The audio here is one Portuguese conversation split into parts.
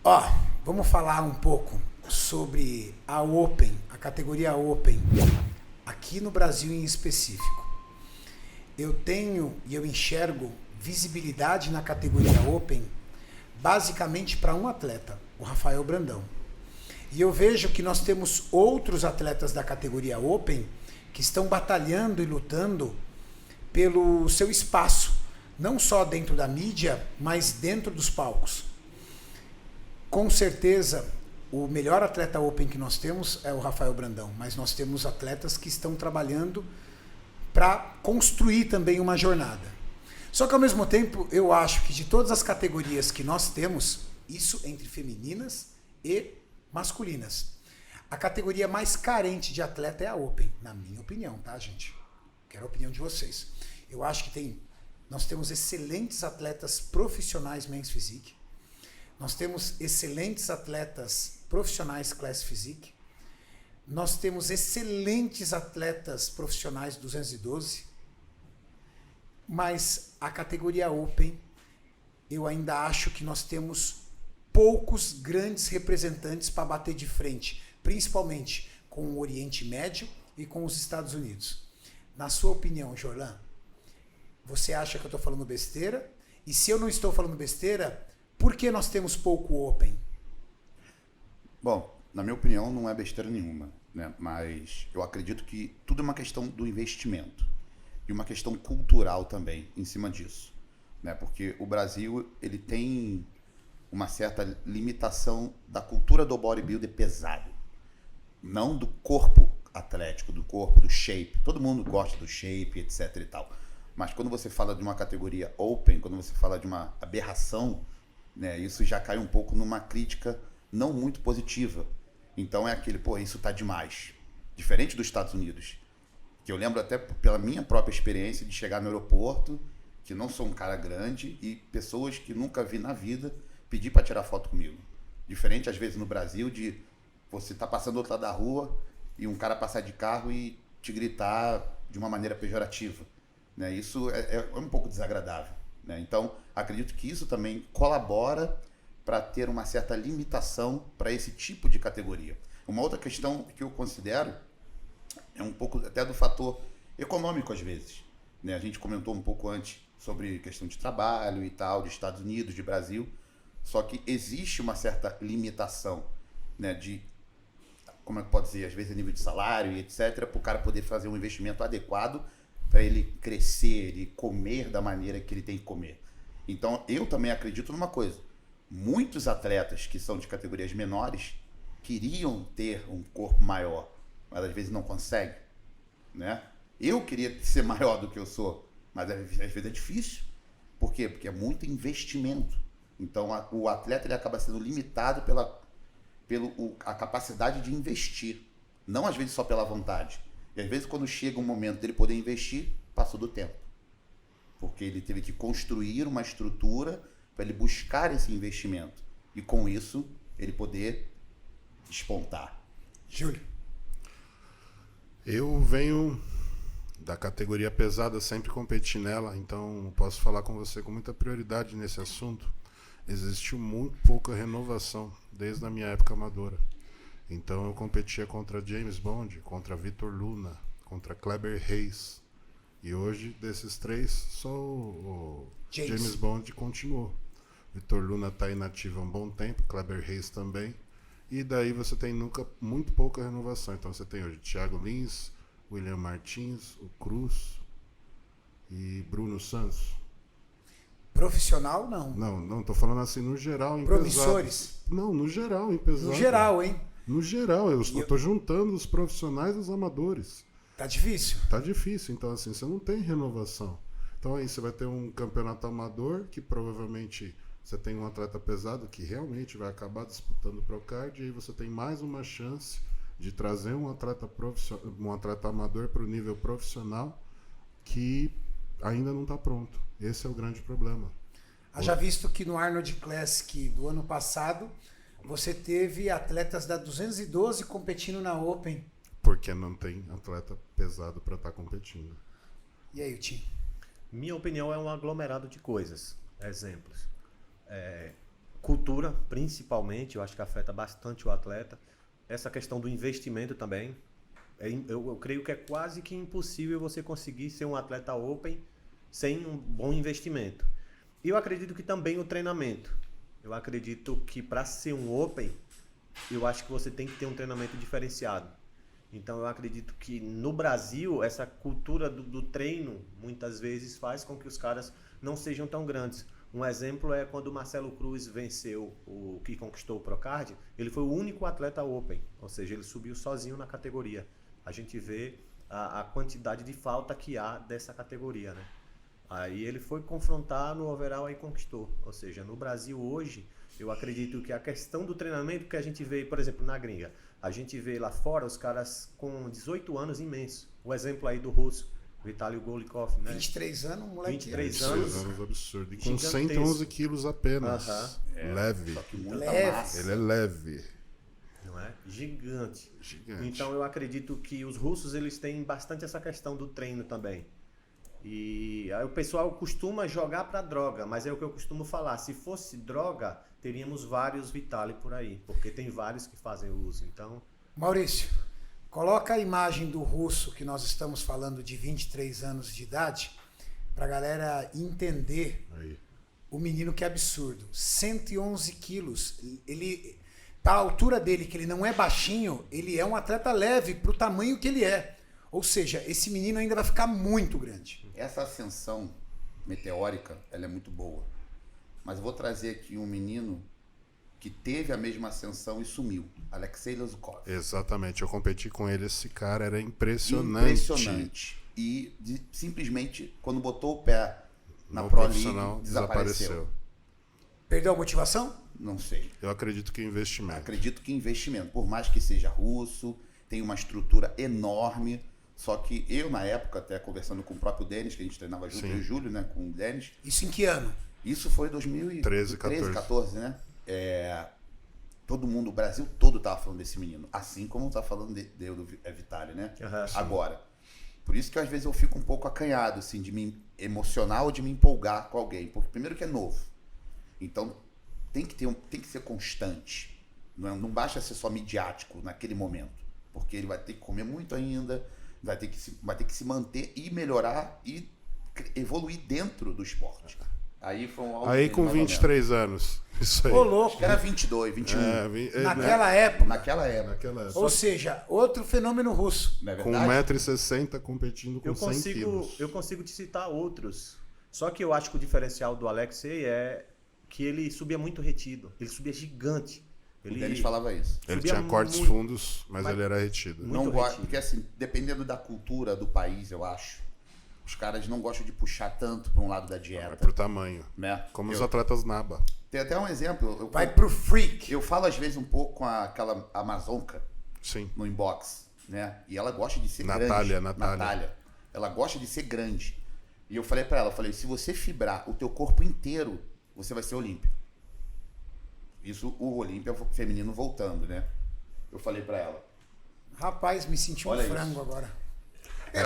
Ó, vamos falar um pouco sobre a Open, a categoria Open, aqui no Brasil em específico. Eu tenho e eu enxergo visibilidade na categoria Open basicamente para um atleta, o Rafael Brandão. E eu vejo que nós temos outros atletas da categoria Open que estão batalhando e lutando pelo seu espaço, não só dentro da mídia, mas dentro dos palcos. Com certeza, o melhor atleta Open que nós temos é o Rafael Brandão, mas nós temos atletas que estão trabalhando para construir também uma jornada. Só que ao mesmo tempo, eu acho que de todas as categorias que nós temos, isso entre femininas e masculinas, a categoria mais carente de atleta é a Open, na minha opinião, tá, gente? Quero a opinião de vocês. Eu acho que nós temos excelentes atletas profissionais Men's Physique, nós temos excelentes atletas profissionais Class Physique, nós temos excelentes atletas profissionais 212, mas a categoria Open, eu ainda acho que nós temos poucos grandes representantes para bater de frente, principalmente com o Oriente Médio e com os Estados Unidos. Na sua opinião, Jorlan, você acha que eu estou falando besteira? E se eu não estou falando besteira, por que nós temos pouco Open? Bom, na minha opinião, não é besteira nenhuma, né? Mas eu acredito que tudo é uma questão do investimento e uma questão cultural também em cima disso, né? Porque o Brasil ele tem uma certa limitação da cultura do bodybuilder pesado, não do corpo atlético, do corpo, do shape. Todo mundo gosta do shape, etc e tal. Mas quando você fala de uma categoria open, quando você fala de uma aberração, né, isso já cai um pouco numa crítica não muito positiva. Então é aquele, pô, isso tá demais. Diferente dos Estados Unidos, que eu lembro até pela minha própria experiência de chegar no aeroporto, que não sou um cara grande, e pessoas que nunca vi na vida pedir para tirar foto comigo. Diferente às vezes no Brasil de você tá passando do outro lado da rua e um cara passar de carro e te gritar de uma maneira pejorativa, né? Isso é um pouco desagradável, né? Então acredito que isso também colabora para ter uma certa limitação para esse tipo de categoria. Uma outra questão que eu considero é um pouco até do fator econômico às vezes, né? A gente comentou um pouco antes sobre questão de trabalho e tal, de Estados Unidos, de Brasil, só que existe uma certa limitação, né, de, como é que pode dizer, às vezes a nível de salário e etc, para o cara poder fazer um investimento adequado para ele crescer e comer da maneira que ele tem que comer. Então eu também acredito numa coisa, muitos atletas que são de categorias menores queriam ter um corpo maior, mas às vezes não conseguem, né? Eu queria ser maior do que eu sou, mas às vezes é difícil. Por quê? Porque é muito investimento. Então o atleta ele acaba sendo limitado pela a capacidade de investir, não às vezes só pela vontade. E às vezes quando chega um momento dele poder investir, passou do tempo, porque ele teve que construir uma estrutura para ele buscar esse investimento e com isso ele poder despontar. Júlio. Eu venho da categoria pesada, sempre competi nela, então posso falar com você com muita prioridade nesse assunto. Existiu muito pouca renovação desde a minha época amadora. Então eu competia contra James Bond, contra Vitor Luna, contra Kleber Reis. E hoje, desses três, só o James Bond continuou. Vitor Luna está inativo há um bom tempo, Kleber Reis também. E daí você tem muito pouca renovação. Então você tem hoje Thiago Lins, William Martins, o Cruz e Bruno Santos. Profissional, não. Não, tô falando assim no geral em promissores? Pesado. Não, no geral em pesado. No geral, hein? No geral, eu tô juntando os profissionais e os amadores. Tá difícil? Tá difícil, então assim, você não tem renovação. Então aí você vai ter um campeonato amador que provavelmente você tem um atleta pesado que realmente vai acabar disputando o Procard e aí você tem mais uma chance de trazer um atleta amador para o nível profissional que ainda não está pronto. Esse é o grande problema. Haja visto que no Arnold Classic do ano passado, você teve atletas da 212 competindo na Open. Porque não tem atleta pesado para estar competindo. E aí, Tim? Minha opinião é um aglomerado de coisas. Exemplos. Cultura, principalmente, eu acho que afeta bastante o atleta. Essa questão do investimento também. Eu creio que é quase que impossível você conseguir ser um atleta open sem um bom investimento. E eu acredito que também o treinamento. Eu acredito que para ser um open, eu acho que você tem que ter um treinamento diferenciado. Então eu acredito que no Brasil, essa cultura do treino, muitas vezes faz com que os caras não sejam tão grandes. Um exemplo é quando o Marcelo Cruz venceu o que conquistou o Procard, ele foi o único atleta open, ou seja, ele subiu sozinho na categoria. A gente vê a quantidade de falta que há dessa categoria, né? Aí ele foi confrontar no overall e conquistou. Ou seja, no Brasil hoje, eu acredito que a questão do treinamento que a gente vê, por exemplo, na gringa, a gente vê lá fora os caras com 18 anos imenso. O exemplo aí do russo, Vitaly Golikov, né? 23 anos, moleque. 23 anos, absurdo. E com Gigantesco. 111 quilos apenas. Leve. Só que muita Leve. massa. Ele é leve. Não é? Gigante. Gigante. Então eu acredito que os russos eles têm bastante essa questão do treino também. E aí o pessoal costuma jogar para droga, mas é o que eu costumo falar. Se fosse droga, teríamos vários Vitaly por aí, porque tem vários que fazem uso. Então, Maurício, coloca a imagem do russo que nós estamos falando de 23 anos de idade, para a galera entender Aí. o menino que é absurdo. 111 quilos. Ele, para a altura dele, que ele não é baixinho, ele é um atleta leve para o tamanho que ele é. Ou seja, esse menino ainda vai ficar muito grande. Essa ascensão meteórica, ela é muito boa. Mas eu vou trazer aqui um menino que teve a mesma ascensão e sumiu. Alexei Lezukov. Exatamente, eu competi com ele. Esse cara era impressionante. Impressionante. E simplesmente, quando botou o pé na No Pro profissional, League, desapareceu. Perdeu a motivação? Não sei. Eu acredito que investimento. Acredito que investimento, por mais que seja russo, tem uma estrutura enorme. Só que eu, na época, até conversando com o próprio Denis, que a gente treinava junto, Sim. eu e o Júlio, né, com o Denis. Isso em que ano? Isso foi 2013, 14. 14, né? Todo mundo, o Brasil todo tava falando desse menino. Assim como tá falando do Vitaly, né? Agora. Por isso que às vezes eu fico um pouco acanhado, assim, de me emocionar ou de me empolgar com alguém. Porque primeiro que é novo. Então tem que ser constante. Não basta ser só midiático naquele momento. Porque ele vai ter que comer muito ainda, vai ter que se manter e melhorar e evoluir dentro do esporte. Aí foi um algo Aí dele, com mais ou 23 anos. Isso aí. Ô, menos. louco. Acho que era 22, 21. Naquela época. Naquela época. Naquela época. Ou seja, outro fenômeno russo. Não é Com verdade? 1,60m competindo com 100 quilos. eu consigo te citar outros. Só que eu acho que o diferencial do Alexei é que ele subia muito retido. Ele subia gigante. O Denis falava isso. Ele subia tinha cortes muito, fundos, mas ele era retido. muito Não gosto, retido. porque assim, dependendo da cultura do país, eu acho, os caras não gostam de puxar tanto para um lado da É dieta, pro tamanho. né? Como os atletas NABA. Tem até um exemplo. Vai pro freak. Eu falo às vezes um pouco com aquela amazonca Sim. no inbox, né? E ela gosta de ser Natália, grande. Natália. Ela gosta de ser grande. E eu falei para ela, se você fibrar o teu corpo inteiro, você vai ser Olímpia. Isso o Olímpia feminino voltando, né? Eu falei para ela. Rapaz, me senti um Olha frango isso. agora. É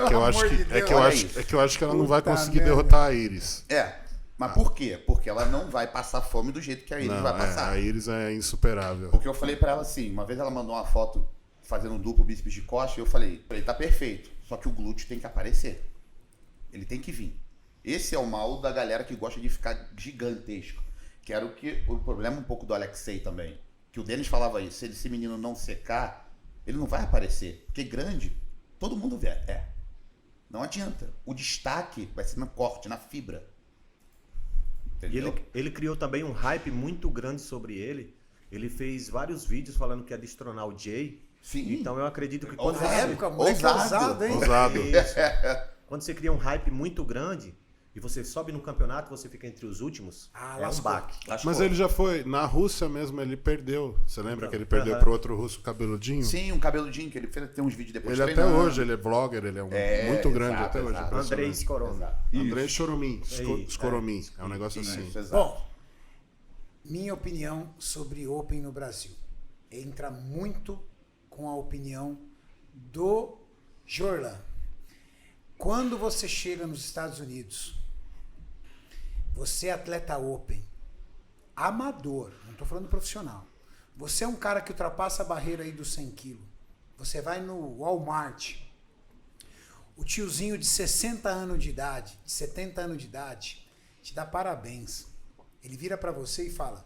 que eu acho que ela não vai Puta conseguir merda. derrotar a Iris. Mas por quê? Porque ela não vai passar fome do jeito que a Iris Não, vai passar. a Iris é insuperável. Porque eu falei pra ela assim, uma vez ela mandou uma foto fazendo um duplo bíceps de costa e eu falei, tá perfeito, só que o glúteo tem que aparecer. Ele tem que vir. Esse é o mal da galera que gosta de ficar gigantesco. Que era o problema um pouco do Alexei também. Que o Denis falava isso, se esse menino não secar, ele não vai aparecer. Porque grande, todo mundo vê. Não adianta. O destaque vai ser no corte, na fibra. E Entendeu? ele criou também um hype muito grande sobre ele. Ele fez vários vídeos falando que ia destronar o Jay. Sim. Então eu acredito que Ousado. quando Na época, moleque ousado, hein? Ousado. Isso. Quando você cria um hype muito grande e você sobe no campeonato, você fica entre os últimos, Ah, é um lascou. baque. Mas ele já foi, na Rússia mesmo, ele perdeu. Você lembra que ele perdeu Aham. pro outro russo cabeludinho? Sim, um cabeludinho que ele fez, tem uns vídeos depois Ele até treinando. hoje, ele é vlogger, ele é muito grande exato, até hoje. exato. Andrei impressionante. Skorona. Andrei Choromin. Isso, Skoromin. É um negócio assim. Isso, exato. Bom, minha opinião sobre Open no Brasil entra muito com a opinião do Jorlan. Quando você chega nos Estados Unidos, você é atleta Open, amador, não estou falando profissional. Você é um cara que ultrapassa a barreira aí dos 100 quilos. Você vai no Walmart, o tiozinho de 60 anos de idade, de 70 anos de idade, te dá parabéns. Ele vira para você e fala,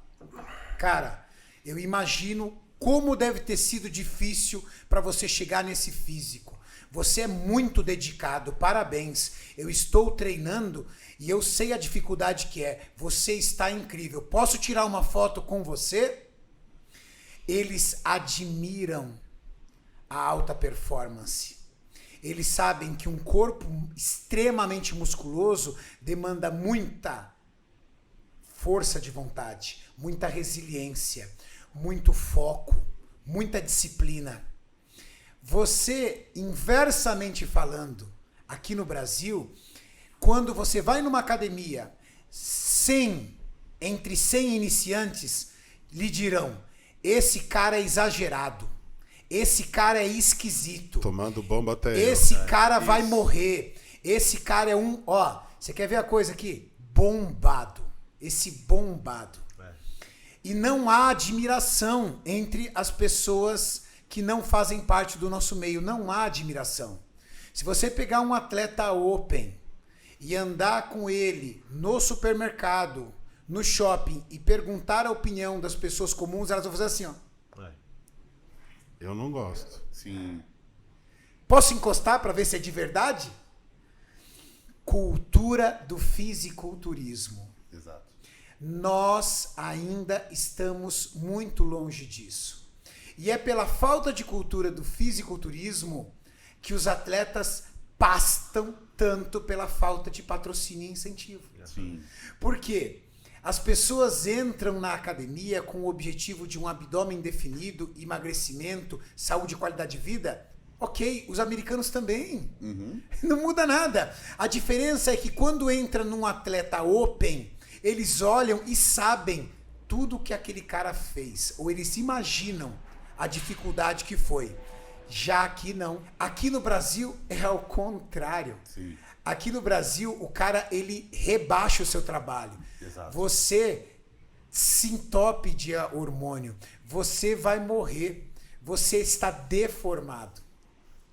cara, eu imagino como deve ter sido difícil para você chegar nesse físico. Você é muito dedicado, parabéns. Eu estou treinando e eu sei a dificuldade que é. Você está incrível. Posso tirar uma foto com você? Eles admiram a alta performance. Eles sabem que um corpo extremamente musculoso demanda muita força de vontade, muita resiliência, muito foco, muita disciplina. Você, inversamente falando, aqui no Brasil, quando você vai numa academia, entre 100 iniciantes, lhe dirão, esse cara é exagerado, esse cara é esquisito. Tomando bomba até esse cara vai morrer, esse cara é um... Ó, você quer ver a coisa aqui? Bombado. Esse bombado. E não há admiração entre as pessoas que não fazem parte do nosso meio. Não há admiração. Se você pegar um atleta open e andar com ele no supermercado, no shopping, e perguntar a opinião das pessoas comuns, elas vão fazer assim, ó. Eu não gosto. Sim. Posso encostar para ver se é de verdade? Cultura do fisiculturismo. Exato. Nós ainda estamos muito longe disso. E é pela falta de cultura do fisiculturismo que os atletas pastam tanto pela falta de patrocínio e incentivo. Sim. Por quê? As pessoas entram na academia com o objetivo de um abdômen definido, emagrecimento, saúde e qualidade de vida. Ok, os americanos também. Não muda nada. A diferença é que quando entra num atleta open, eles olham e sabem tudo que aquele cara fez. Ou eles imaginam a dificuldade que foi. Já aqui não. Aqui no Brasil é ao contrário. Sim. Aqui no Brasil, o cara, ele rebaixa o seu trabalho. Exato. Você se entope de hormônio. Você vai morrer. Você está deformado.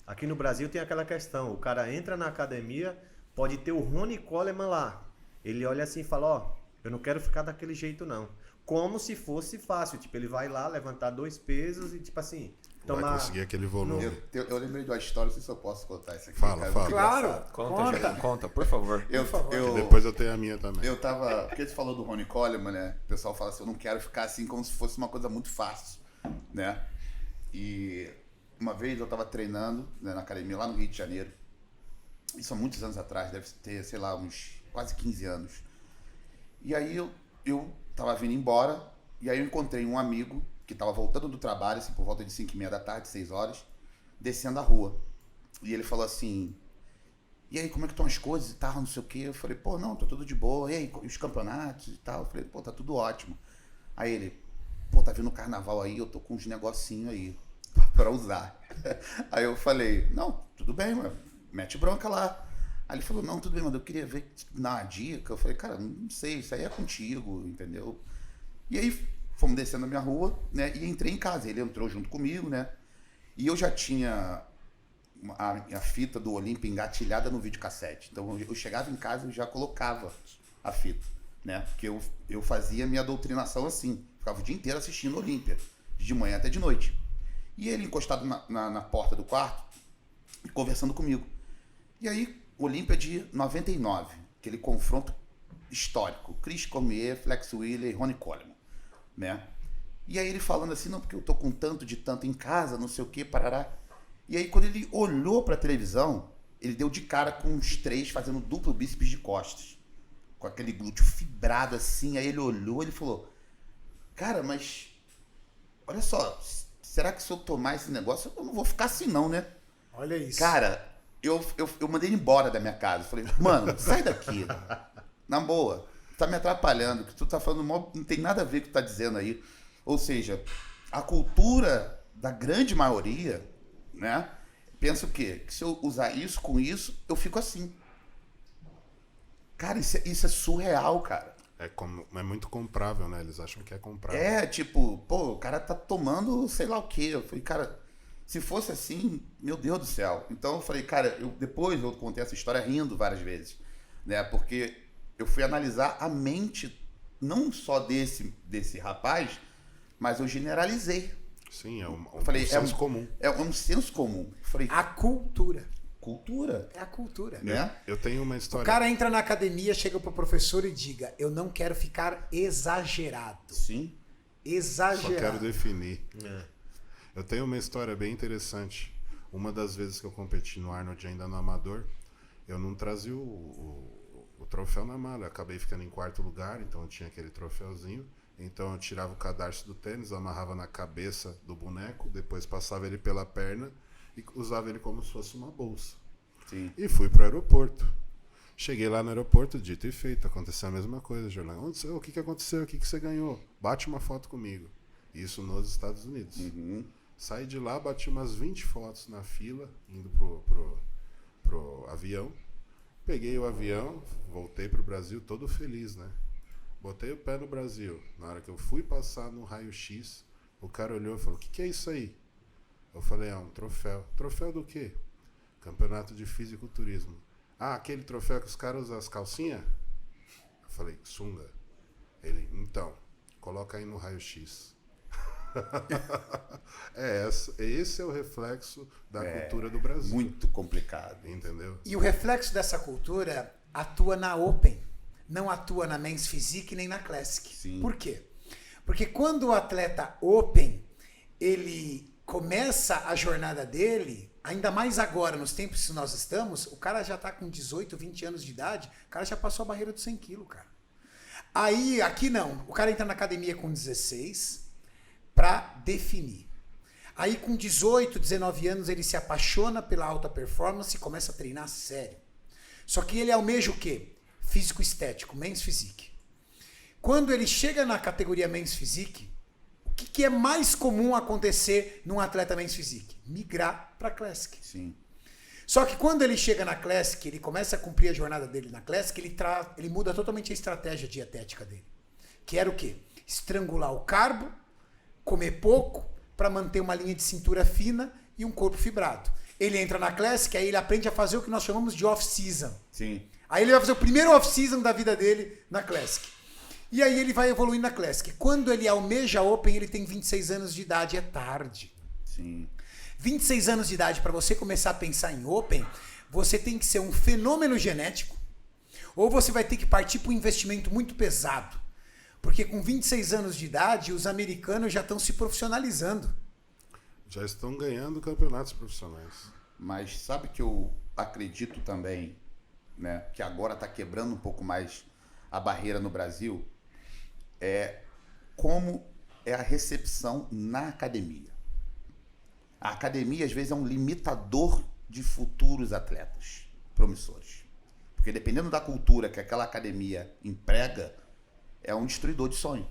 Aqui no Brasil tem aquela questão, o cara entra na academia, pode ter o Ronnie Coleman lá. Ele olha assim e fala, ó, eu não quero ficar daquele jeito não. Como se fosse fácil, tipo, ele vai lá levantar 2 pesos e tipo assim, Vai tomar... conseguir aquele volume. Eu lembrei de uma história, não sei se eu posso contar isso aqui. Fala, cara. fala. Claro. Conta, Juliano, conta, por favor. Depois eu tenho a minha também. Eu tava... Porque você falou do Ronnie Coleman, né? O pessoal fala assim, eu não quero ficar assim como se fosse uma coisa muito fácil, né? E uma vez eu tava treinando, né, na academia lá no Rio de Janeiro. Isso há muitos anos atrás, deve ter, sei lá, uns quase 15 anos. E aí eu tava vindo embora, e aí eu encontrei um amigo que tava voltando do trabalho, assim, por volta de 5h30 da tarde, 6 horas, descendo a rua. E ele falou assim, e aí, como é que estão as coisas e tal, não sei o quê. Eu falei, pô, não, tá tudo de boa. E aí, os campeonatos e tal? Eu falei, pô, tá tudo ótimo. Aí ele, pô, tá vindo o carnaval aí, eu tô com uns negocinhos aí pra usar. Aí eu falei, não, tudo bem, mano, mete bronca lá. Aí ele falou, não, tudo bem, mano, eu queria ver, dar uma dica. Eu falei, cara, não sei, isso aí é contigo, entendeu? E aí fomos descendo a minha rua, né, e entrei em casa. Ele entrou junto comigo, né, e eu já tinha a fita do Olímpia engatilhada no videocassete. Então eu chegava em casa e já colocava a fita, né, porque eu fazia minha doutrinação assim, ficava o dia inteiro assistindo Olímpia, de manhã até de noite. E ele encostado na porta do quarto, conversando comigo. E aí, Olímpia de 99, aquele confronto histórico. Chris Cormier, Flex Wheeler e Ronnie Coleman, né? E aí ele falando assim, não, porque eu tô com tanto em casa, não sei o que, parará. E aí quando ele olhou pra televisão, ele deu de cara com os 3 fazendo duplo bíceps de costas. Com aquele glúteo fibrado assim. Aí ele olhou e ele falou, cara, mas olha só, será que se eu tomar esse negócio, eu não vou ficar assim não, né? Olha isso. Cara, eu mandei ele embora da minha casa. Falei, mano, sai daqui. Na boa, tá me atrapalhando. O que tu tá falando não tem nada a ver com o que tu tá dizendo aí. Ou seja, a cultura da grande maioria, né, pensa o quê? Que se eu usar isso com isso, eu fico assim. Cara, isso é surreal, cara. É muito comprável, né? Eles acham que é comprável. Tipo, pô, o cara tá tomando sei lá o quê. Eu falei, cara, se fosse assim, meu Deus do céu. Então eu falei, cara, depois eu contei essa história rindo várias vezes, né? Porque eu fui analisar a mente não só desse rapaz, mas eu generalizei. Sim, é um falei, senso comum. É um senso comum. Eu falei, A cultura. cultura, É a cultura. né? Eu tenho uma O história. cara entra na academia, chega pro professor e diga, eu não quero ficar exagerado. Sim. Só Exagerado. quero definir. Eu tenho uma história bem interessante. Uma das vezes que eu competi no Arnold ainda no amador, eu não trazia o troféu na mala. Eu acabei ficando em quarto lugar, então eu tinha aquele troféuzinho. Então eu tirava o cadarço do tênis, amarrava na cabeça do boneco, depois passava ele pela perna e usava ele como se fosse uma bolsa. Sim. E fui pro aeroporto. Cheguei lá no aeroporto, dito e feito, aconteceu a mesma coisa, Jornal. O que aconteceu? O que você ganhou? Bate uma foto comigo. Isso nos Estados Unidos. Uhum. Saí de lá, bati umas 20 fotos na fila, indo pro avião. Peguei o avião, voltei pro Brasil todo feliz, né? Botei o pé no Brasil. Na hora que eu fui passar no raio-x, o cara olhou e falou, o que é isso aí? Eu falei, um troféu. Troféu do quê? Campeonato de Fisiculturismo. Ah, aquele troféu que os caras usam as calcinhas? Eu falei, sunga. Ele, então, coloca aí no raio-x. Esse é o reflexo da cultura do Brasil. Muito complicado. Entendeu? E o reflexo dessa cultura atua na Open, não atua na Men's Physique nem na Classic. Sim. Por quê? Porque quando o atleta Open, ele começa a jornada dele, ainda mais agora, nos tempos que nós estamos, o cara já tá com 18, 20 anos de idade, o cara já passou a barreira dos 100 quilos, cara. Aí, aqui não, o cara entra na academia com 16 para definir. Aí com 18, 19 anos ele se apaixona pela alta performance e começa a treinar sério. Só que ele almeja o quê? Físico estético, Men's Physique. Quando ele chega na categoria Men's Physique, o que é mais comum acontecer num atleta Men's Physique? Migrar para Classic. Sim. Só que quando ele chega na Classic, ele começa a cumprir a jornada dele na Classic, ele muda totalmente a estratégia dietética dele. Que era o quê? Estrangular o carbo, comer pouco, para manter uma linha de cintura fina e um corpo fibrado. Ele entra na Classic, aí ele aprende a fazer o que nós chamamos de off-season. Sim. Aí ele vai fazer o primeiro off-season da vida dele na Classic. E aí ele vai evoluir na Classic. Quando ele almeja a Open, ele tem 26 anos de idade, é tarde. Sim. 26 anos de idade, para você começar a pensar em Open, você tem que ser um fenômeno genético, ou você vai ter que partir para um investimento muito pesado. Porque com 26 anos de idade, os americanos já estão se profissionalizando. Já estão ganhando campeonatos profissionais. Mas sabe que eu acredito também, né, que agora está quebrando um pouco mais a barreira no Brasil, como é a recepção na academia. A academia, às vezes, é um limitador de futuros atletas promissores. Porque dependendo da cultura que aquela academia emprega, é um destruidor de sonho,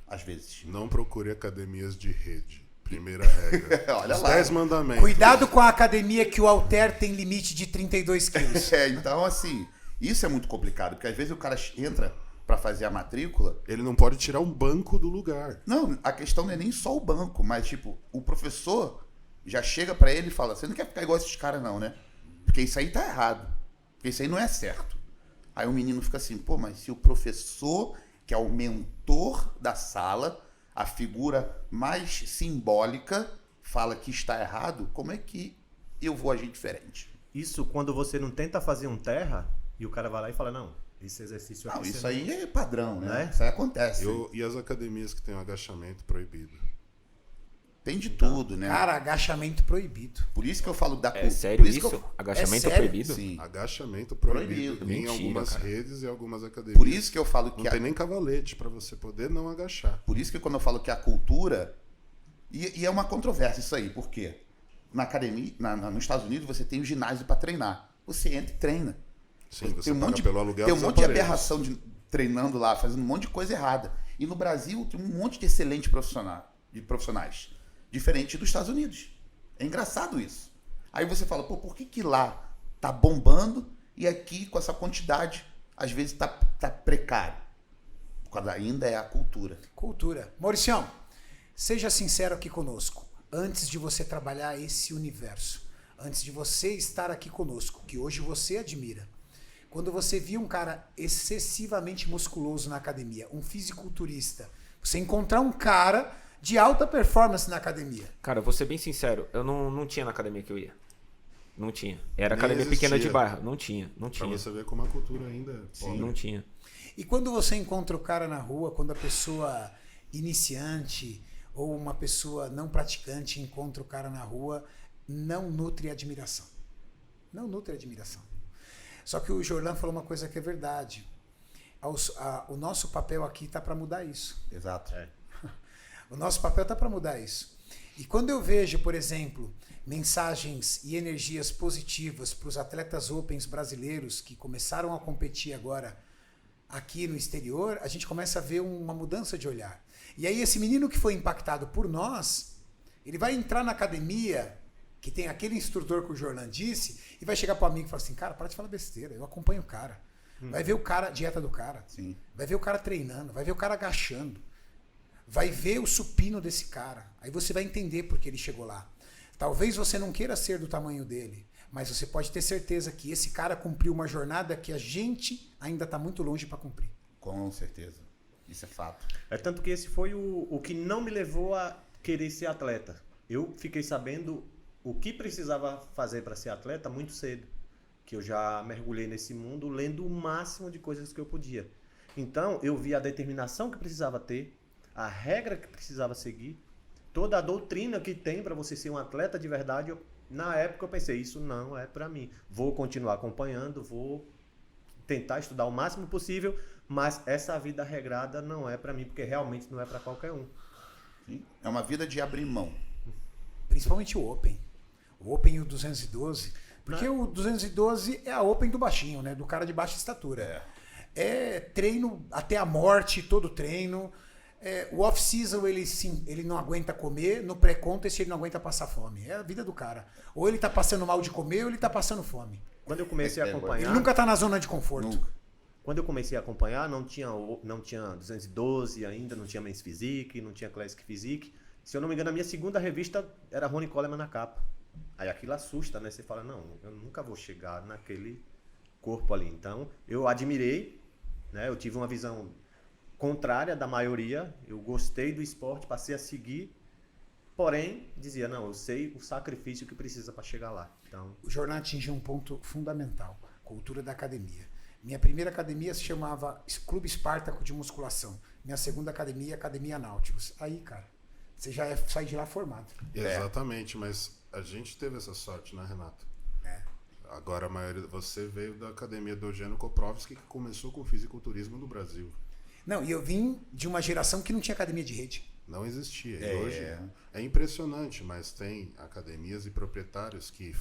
às vezes. Não procure academias de rede. Primeira regra. Olha Os lá. 10 mandamentos. Cuidado com a academia que o halter tem limite de 32 quilos. Então, assim, isso é muito complicado, porque às vezes o cara entra para fazer a matrícula. Ele não pode tirar um banco do lugar. Não, a questão não é nem só o banco, mas, tipo, o professor já chega para ele e fala, você não quer ficar igual esses caras não, né? Porque isso aí tá errado. Porque isso aí não é certo. Aí o menino fica assim, pô, mas se o professor, que é o mentor da sala, a figura mais simbólica, fala que está errado, como é que eu vou agir diferente? Isso quando você não tenta fazer um terra e o cara vai lá e fala, não, esse exercício aqui... Não, isso você aí é padrão, né? Né? Isso aí acontece. E as academias que têm o agachamento proibido? Tem de tudo, né? Cara, agachamento proibido. Por isso que eu falo da É sério por isso? que Agachamento É sério? proibido? Sim. Agachamento proibido. Proibido. Em Mentira, algumas cara. redes e algumas academias. Por isso que eu falo que Não tem nem cavalete para você poder não agachar. Por isso que quando eu falo que a cultura... E é uma controvérsia isso aí, por quê? Na academia, nos Estados Unidos, você tem o ginásio para treinar. Você entra e treina. Sim, você tem um paga monte de, pelo aluguel tem um dos monte de aparelhos. aberração treinando lá, fazendo um monte de coisa errada. E no Brasil tem um monte de excelentes profissionais. Diferente dos Estados Unidos. É engraçado isso. Aí você fala, pô, por que lá tá bombando e aqui com essa quantidade, às vezes tá precário? ainda é a cultura. Cultura. Mauricião, seja sincero aqui conosco. Antes de você trabalhar esse universo, antes de você estar aqui conosco, que hoje você admira, quando você via um cara excessivamente musculoso na academia, um fisiculturista, você encontrar um cara de alta performance na academia. Cara, eu vou ser bem sincero, eu não tinha na academia que eu ia. Não tinha. Era Nem academia existia. pequena de bairro. Não tinha. Pra você ver como a cultura ainda é pobre. Não tinha. E quando você encontra o cara na rua, quando a pessoa iniciante ou uma pessoa não praticante encontra o cara na rua, não nutre admiração. Não nutre admiração. Só que o Jorlan falou uma coisa que é verdade. O nosso papel aqui está para mudar isso. Exato. O nosso papel está para mudar isso. E quando eu vejo, por exemplo, mensagens e energias positivas para os atletas opens brasileiros que começaram a competir agora aqui no exterior, a gente começa a ver uma mudança de olhar. E aí esse menino que foi impactado por nós, ele vai entrar na academia, que tem aquele instrutor que o Jorlan disse, e vai chegar para o amigo e falar assim, cara, para de falar besteira, eu acompanho o cara. Vai ver o cara, a dieta do cara. Sim. Vai ver o cara treinando, vai ver o cara agachando. Vai ver o supino desse cara. Aí você vai entender por que ele chegou lá. Talvez você não queira ser do tamanho dele, mas você pode ter certeza que esse cara cumpriu uma jornada que a gente ainda está muito longe para cumprir. Com certeza. Isso é fato. É tanto que esse foi o que não me levou a querer ser atleta. Eu fiquei sabendo o que precisava fazer para ser atleta muito cedo. Que eu já mergulhei nesse mundo lendo o máximo de coisas que eu podia. Então, eu vi a determinação que precisava ter, a regra que precisava seguir, toda a doutrina que tem para você ser um atleta de verdade. Na época eu pensei, isso não é para mim. Vou continuar acompanhando, vou tentar estudar o máximo possível, mas essa vida regrada não é para mim, porque realmente não é para qualquer um. Sim. É uma vida de abrir mão. Principalmente o Open. O Open e o 212. Porque o 212 é a Open do baixinho, né? Do cara de baixa estatura. É treino até a morte, todo treino. O off-season ele não aguenta comer, no pré-contest ele não aguenta passar fome. É a vida do cara. Ou ele tá passando mal de comer ou ele tá passando fome. Quando eu comecei a acompanhar... Ele nunca tá na zona de conforto. Nunca. Quando eu comecei a acompanhar, não tinha 212 ainda, não tinha Men's Physique, não tinha Classic Physique. Se eu não me engano, a minha segunda revista era Ronnie Coleman na capa. Aí aquilo assusta, né? Você fala, não, eu nunca vou chegar naquele corpo ali. Então, eu admirei, né? Eu tive uma visão contrária da maioria. Eu gostei do esporte, passei a seguir. Porém, dizia, não, eu sei o sacrifício que precisa para chegar lá. Então, O Jornal atingiu um ponto fundamental. Cultura da academia. Minha primeira academia se chamava Clube Espartaco de Musculação. Minha segunda academia, Academia Nautilus. Aí, cara, você já sai de lá formado. Exatamente, mas a gente teve essa sorte, né, Renato? Agora a maioria, você veio da academia do Eugênio Koprovski, que começou com o fisiculturismo no Brasil. Não, e eu vim de uma geração que não tinha academia de rede. Não existia. E hoje é impressionante, mas tem academias e proprietários que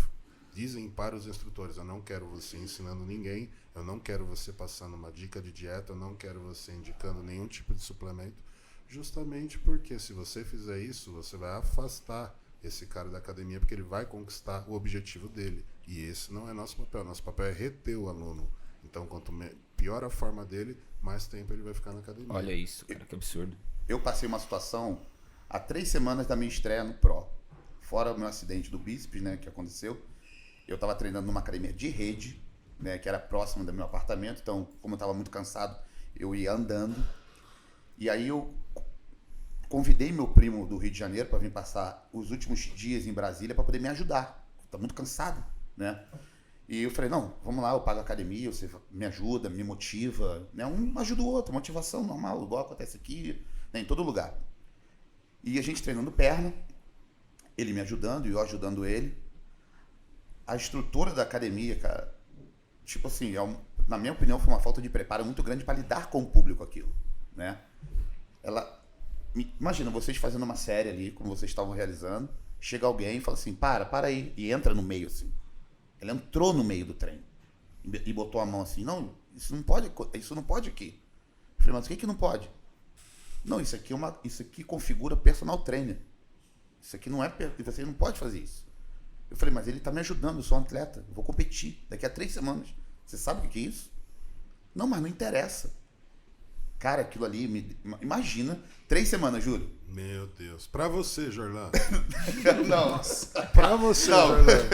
dizem para os instrutores, eu não quero você ensinando ninguém, eu não quero você passando uma dica de dieta, eu não quero você indicando nenhum tipo de suplemento, justamente porque se você fizer isso, você vai afastar esse cara da academia, porque ele vai conquistar o objetivo dele. E esse não é nosso papel. Nosso papel é reter o aluno. Então, quanto pior a forma dele, mais tempo ele vai ficar na academia. Olha isso, cara, que absurdo. Eu passei uma situação há 3 semanas da minha estreia no Pro. Fora o meu acidente do bíceps, né, que aconteceu. Eu estava treinando numa academia de rede, né, que era próxima do meu apartamento. Então, como eu estava muito cansado, eu ia andando. E aí eu convidei meu primo do Rio de Janeiro para vir passar os últimos dias em Brasília para poder me ajudar. Estou muito cansado, né? E eu falei, não, vamos lá, eu pago a academia, você me ajuda, me motiva, né? Um ajuda o outro, motivação normal, igual acontece aqui, né, em todo lugar. E a gente treinando perna, ele me ajudando e eu ajudando ele. A estrutura da academia, cara, tipo assim, na minha opinião, foi uma falta de preparo muito grande para lidar com o público aquilo, né? Imagina, vocês fazendo uma série ali, como vocês estavam realizando, chega alguém e fala assim, para aí, e entra no meio assim. Ele entrou no meio do treino e botou a mão assim, não, isso não pode aqui. Eu falei, mas o que não pode? Não, isso aqui configura personal trainer. Isso aqui não é, você não pode fazer isso. Eu falei, mas ele tá me ajudando, eu sou um atleta, eu vou competir daqui a 3 semanas. Você sabe o que é isso? Não, mas não interessa. Cara, aquilo ali, imagina, 3 semanas, Júlio. Meu Deus. Pra você, Jorlan. Não, Pra você, Não. Jorlan.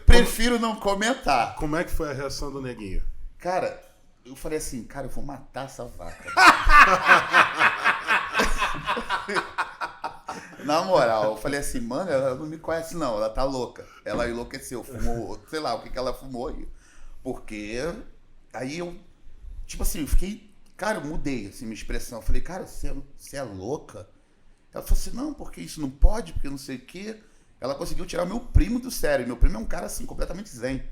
prefiro não comentar. Como é que foi a reação do neguinho? Cara, eu falei assim, cara, eu vou matar essa vaca. Na moral, eu falei assim, mano, ela não me conhece não, ela tá louca. Ela enlouqueceu, fumou, sei lá o que ela fumou aí. Porque aí eu, tipo assim, eu fiquei, cara, eu mudei assim, minha expressão. Eu falei, cara, você é louca? Ela falou assim, não, porque isso não pode, porque não sei o quê. Ela conseguiu tirar meu primo do sério. Meu primo é um cara assim, completamente zen.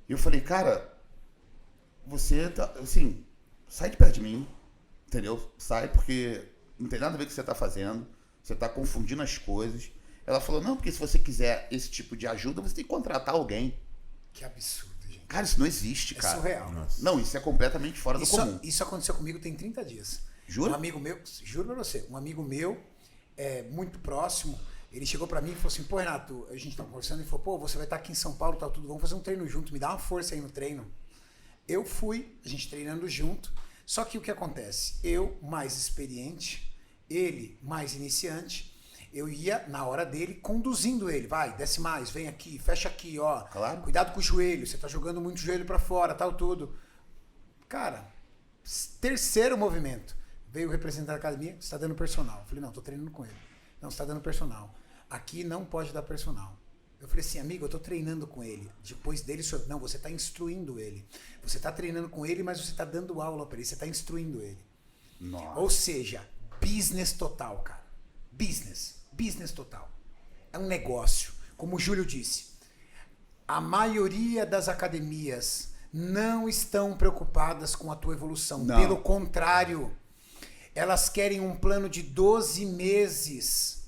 E eu falei, cara, você tá, assim, sai de perto de mim, entendeu? Sai porque não tem nada a ver com o que você tá fazendo. Você tá confundindo as coisas. Ela falou, não, porque se você quiser esse tipo de ajuda, você tem que contratar alguém. Que absurdo, gente. Cara, isso não existe, É cara. surreal. Não, isso é completamente fora do comum. Isso aconteceu comigo tem 30 dias. Jura? Um amigo meu, juro pra você, um amigo meu, muito próximo, ele chegou pra mim e falou assim, pô, Renato, a gente tava conversando e falou, pô, você vai estar aqui em São Paulo, tá tudo, vamos fazer um treino junto, me dá uma força aí no treino. Eu fui, a gente treinando junto, só que o que acontece? Eu, mais experiente, ele, mais iniciante, eu ia, na hora dele, conduzindo ele. Vai, desce mais, vem aqui, fecha aqui, ó. Claro. Cuidado com o joelho, você tá jogando muito o joelho pra fora, tal, tudo. Cara, terceiro movimento. Veio o representante da academia, você tá dando personal. Eu falei, não, tô treinando com ele. Não, você tá dando personal. Aqui não pode dar personal. Eu falei assim, amigo, eu tô treinando com ele. Depois dele, não, você tá instruindo ele. Você tá treinando com ele, mas você tá dando aula pra ele, você tá instruindo ele. Nossa. Ou seja, business total, cara. Business total. É um negócio. Como o Júlio disse, a maioria das academias não estão preocupadas com a tua evolução. Não. Pelo contrário, elas querem um plano de 12 meses.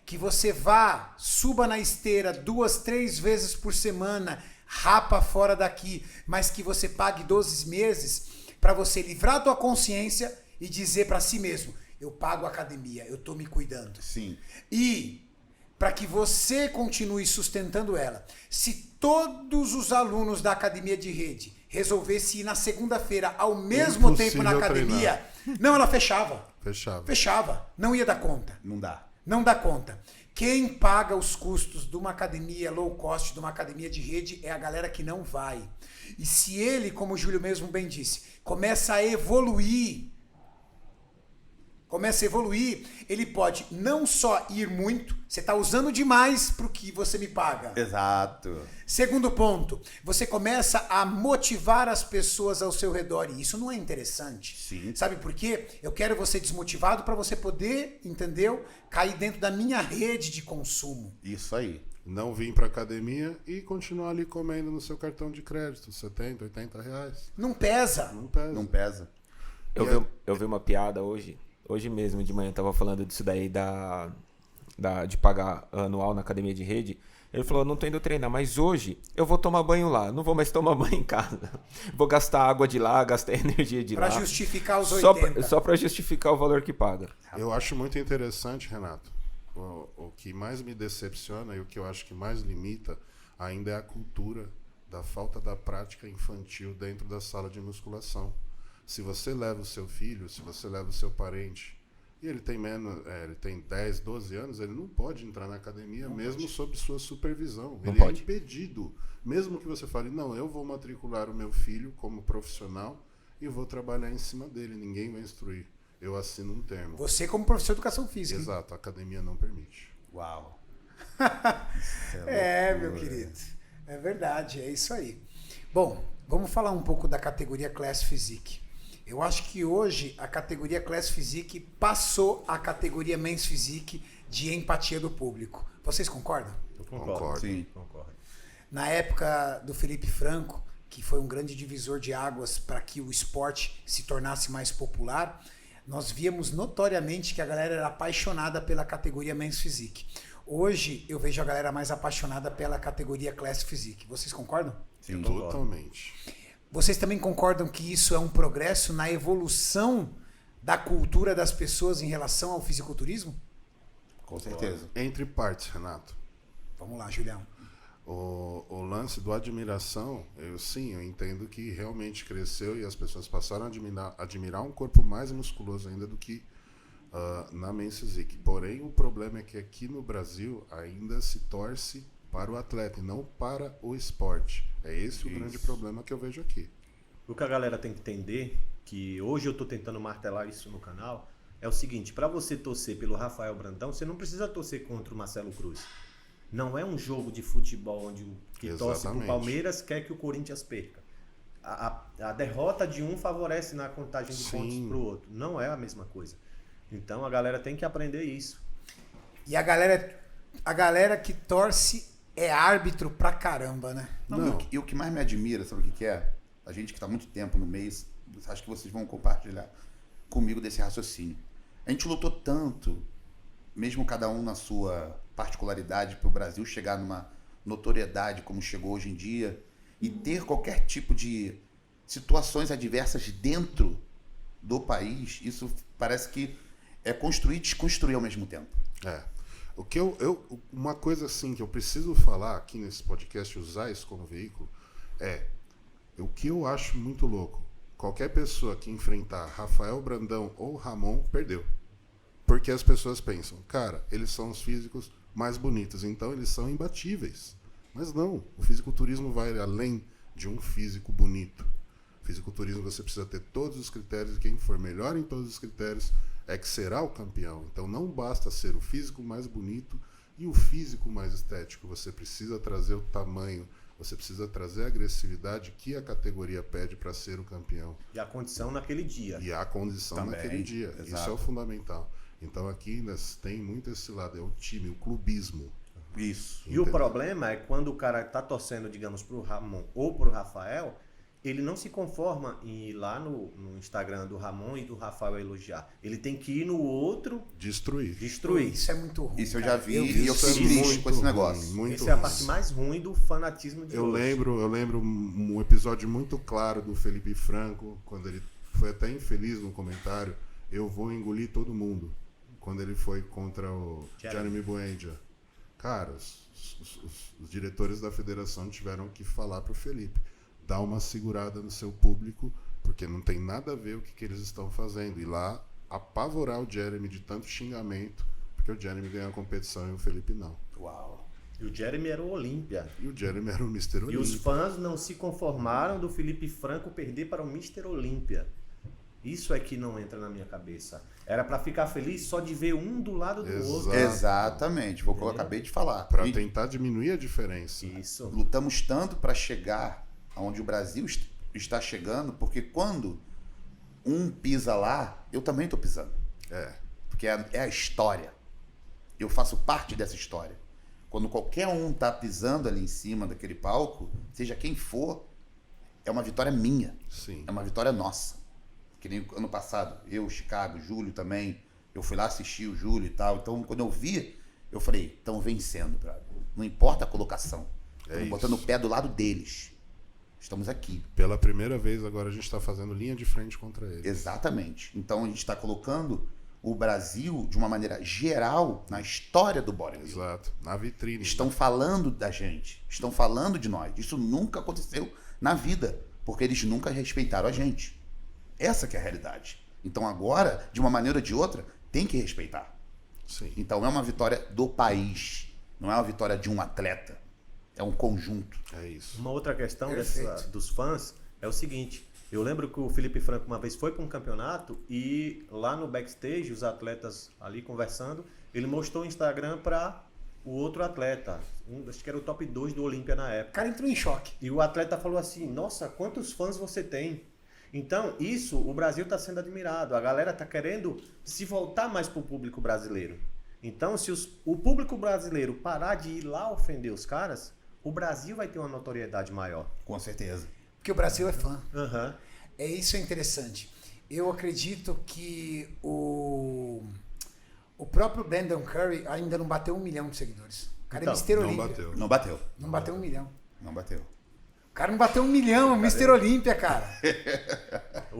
Que você vá, suba na esteira 2, 3 vezes por semana, rapa fora daqui, mas que você pague 12 meses para você livrar a tua consciência e dizer para si mesmo, eu pago a academia, eu tô me cuidando. Sim. E para que você continue sustentando ela, se todos os alunos da academia de rede resolvessem ir na segunda-feira ao mesmo tempo na academia, não, ela fechava. Fechava. Não ia dar conta. Não dá. Não dá conta. Quem paga os custos de uma academia low cost, de uma academia de rede, é a galera que não vai. E se ele, como o Júlio mesmo bem disse, começa a evoluir, ele pode não só ir muito, você está usando demais para o que você me paga. Exato. Segundo ponto, você começa a motivar as pessoas ao seu redor e isso não é interessante. Sim. Sabe por quê? Eu quero você desmotivado para você poder, entendeu? Cair dentro da minha rede de consumo. Isso aí. Não vir pra academia e continuar ali comendo no seu cartão de crédito, 70, 80 reais. Não pesa. Não pesa. Não pesa. Eu vi uma piada hoje mesmo de manhã, eu tava falando disso daí de pagar anual na academia de rede. Ele falou, não tô indo treinar, mas hoje eu vou tomar banho lá, não vou mais tomar banho em casa. Vou gastar água de lá, gastar energia de lá. Para justificar os 80. Só para justificar o valor que paga. Eu acho muito interessante, Renato, o que mais me decepciona e o que eu acho que mais limita ainda é a cultura da falta da prática infantil dentro da sala de musculação. Se você leva o seu filho, se você leva o seu parente, e ele tem ele tem 10, 12 anos, ele não pode entrar na academia mesmo sob sua supervisão. Ele é impedido. Mesmo que você fale, não, eu vou matricular o meu filho como profissional e vou trabalhar em cima dele, ninguém vai instruir. Eu assino um termo. Você como professor de educação física. Exato, a academia não permite. Uau. Meu querido. É verdade, é isso aí. Bom, vamos falar um pouco da categoria Class Physique. Eu acho que hoje a categoria Class Physique passou a categoria Men's Physique de empatia do público. Vocês concordam? Eu concordo. Sim. Concordo. Na época do Felipe Franco, que foi um grande divisor de águas para que o esporte se tornasse mais popular, nós víamos notoriamente que a galera era apaixonada pela categoria Men's Physique. Hoje eu vejo a galera mais apaixonada pela categoria Class Physique. Vocês concordam? Sim. Totalmente. Vocês também concordam que isso é um progresso na evolução da cultura das pessoas em relação ao fisiculturismo? Com certeza. Entre partes, Renato. Vamos lá, Julião. O lance do admiração, eu entendo que realmente cresceu e as pessoas passaram a admirar um corpo mais musculoso ainda do que na Men's Physique. Porém, o problema é que aqui no Brasil ainda se torce para o atleta e não para o esporte. É esse o grande problema que eu vejo aqui. O que a galera tem que entender, que hoje eu estou tentando martelar isso no canal, é o seguinte: para você torcer pelo Rafael Brandão, você não precisa torcer contra o Marcelo Cruz. Não é um jogo de futebol onde o que torce pro Palmeiras quer que o Corinthians perca. A derrota de um favorece na contagem de pontos pro outro. Não é a mesma coisa. Então a galera tem que aprender isso. E a galera que torce é árbitro pra caramba, né? Não. E o que mais me admira, sabe o que é? A gente que está há muito tempo no meio, acho que vocês vão compartilhar comigo desse raciocínio. A gente lutou tanto, mesmo cada um na sua particularidade, para o Brasil chegar numa notoriedade como chegou hoje em dia e ter qualquer tipo de situações adversas dentro do país. Isso parece que é construir e desconstruir ao mesmo tempo. O que uma coisa assim que eu preciso falar aqui nesse podcast, usar isso como veículo, o que eu acho muito louco. Qualquer pessoa que enfrentar Rafael Brandão ou Ramon, perdeu. Porque as pessoas pensam, cara, eles são os físicos mais bonitos, então eles são imbatíveis. Mas não, o fisiculturismo vai além de um físico bonito. Fisiculturismo você precisa ter todos os critérios e quem for melhor em todos os critérios é que será o campeão. Então não basta ser o físico mais bonito e o físico mais estético. Você precisa trazer o tamanho, você precisa trazer a agressividade que a categoria pede para ser o campeão. E a condição naquele dia. E a condição também, naquele dia. Exato. Isso é o fundamental. Então aqui ainda tem muito esse lado, é o time, o clubismo. Isso. E o problema é quando o cara tá torcendo, digamos, pro Ramon ou pro Rafael, ele não se conforma em ir lá no Instagram do Ramon e do Rafael elogiar. Ele tem que ir no outro... Destruir. Isso é muito ruim. Isso eu cara. já vi e eu fiquei triste com esse negócio. Essa é a parte mais ruim do fanatismo de hoje. Eu lembro um episódio muito claro do Felipe Franco, quando ele foi até infeliz no comentário, eu vou engolir todo mundo, quando ele foi contra o Jeremy Buendia. Cara, os diretores da federação tiveram que falar pro Felipe, dá uma segurada no seu público, porque não tem nada a ver o que eles estão fazendo. E lá, apavorar o Jeremy de tanto xingamento, porque o Jeremy ganhou a competição e o Felipe não. Uau. E o Jeremy era o Olímpia. E o Jeremy era o Mr. Olímpia. E os fãs não se conformaram do Felipe Franco perder para o Mr. Olímpia. Isso é que não entra na minha cabeça. Era para ficar feliz só de ver um do lado do outro. Exatamente, foi o que eu acabei de falar. Para tentar diminuir a diferença. Isso. Lutamos tanto para chegar aonde o Brasil está chegando, porque quando um pisa lá, eu também estou pisando. Porque é a história. Eu faço parte dessa história. Quando qualquer um está pisando ali em cima daquele palco, seja quem for, é uma vitória minha. Sim. É uma vitória nossa. Que nem ano passado, eu, Chicago, Júlio também, eu fui lá assistir o Júlio e tal. Então, quando eu vi, eu falei, estão vencendo, brother. Não importa a colocação. Estamos botando o pé do lado deles. Estamos aqui. Pela primeira vez agora a gente está fazendo linha de frente contra eles. Exatamente. Então a gente está colocando o Brasil de uma maneira geral na história do bodybuilding. Exato. Na vitrine. Estão falando da gente. Estão falando de nós. Isso nunca aconteceu na vida. Porque eles nunca respeitaram a gente. Essa que é a realidade. Então agora, de uma maneira ou de outra, tem que respeitar. Sim. Então é uma vitória do país. Não é uma vitória de um atleta. É um conjunto. É isso. Uma outra questão Perfeito. dos fãs é o seguinte. Eu lembro que o Felipe Franco uma vez foi para um campeonato e lá no backstage, os atletas ali conversando, ele mostrou o Instagram para o outro atleta. Acho que era o top 2 do Olímpia na O época. cara entrou em choque. E o atleta falou assim, nossa, quantos fãs você tem? Então, isso, o Brasil está sendo admirado. A galera está querendo se voltar mais para o público brasileiro. Então, se o público brasileiro parar de ir lá ofender os caras, o Brasil vai ter uma notoriedade maior. Com certeza. Porque o Brasil é fã. Uhum. Isso é interessante. Eu acredito que o próprio Brandon Curry ainda não bateu 1 milhão de seguidores. O cara Então, é Mr. Não Olímpia. bateu. Não bateu. Não bateu 1 milhão. Não bateu. O cara não bateu 1 milhão, Mr. Olímpia, cara.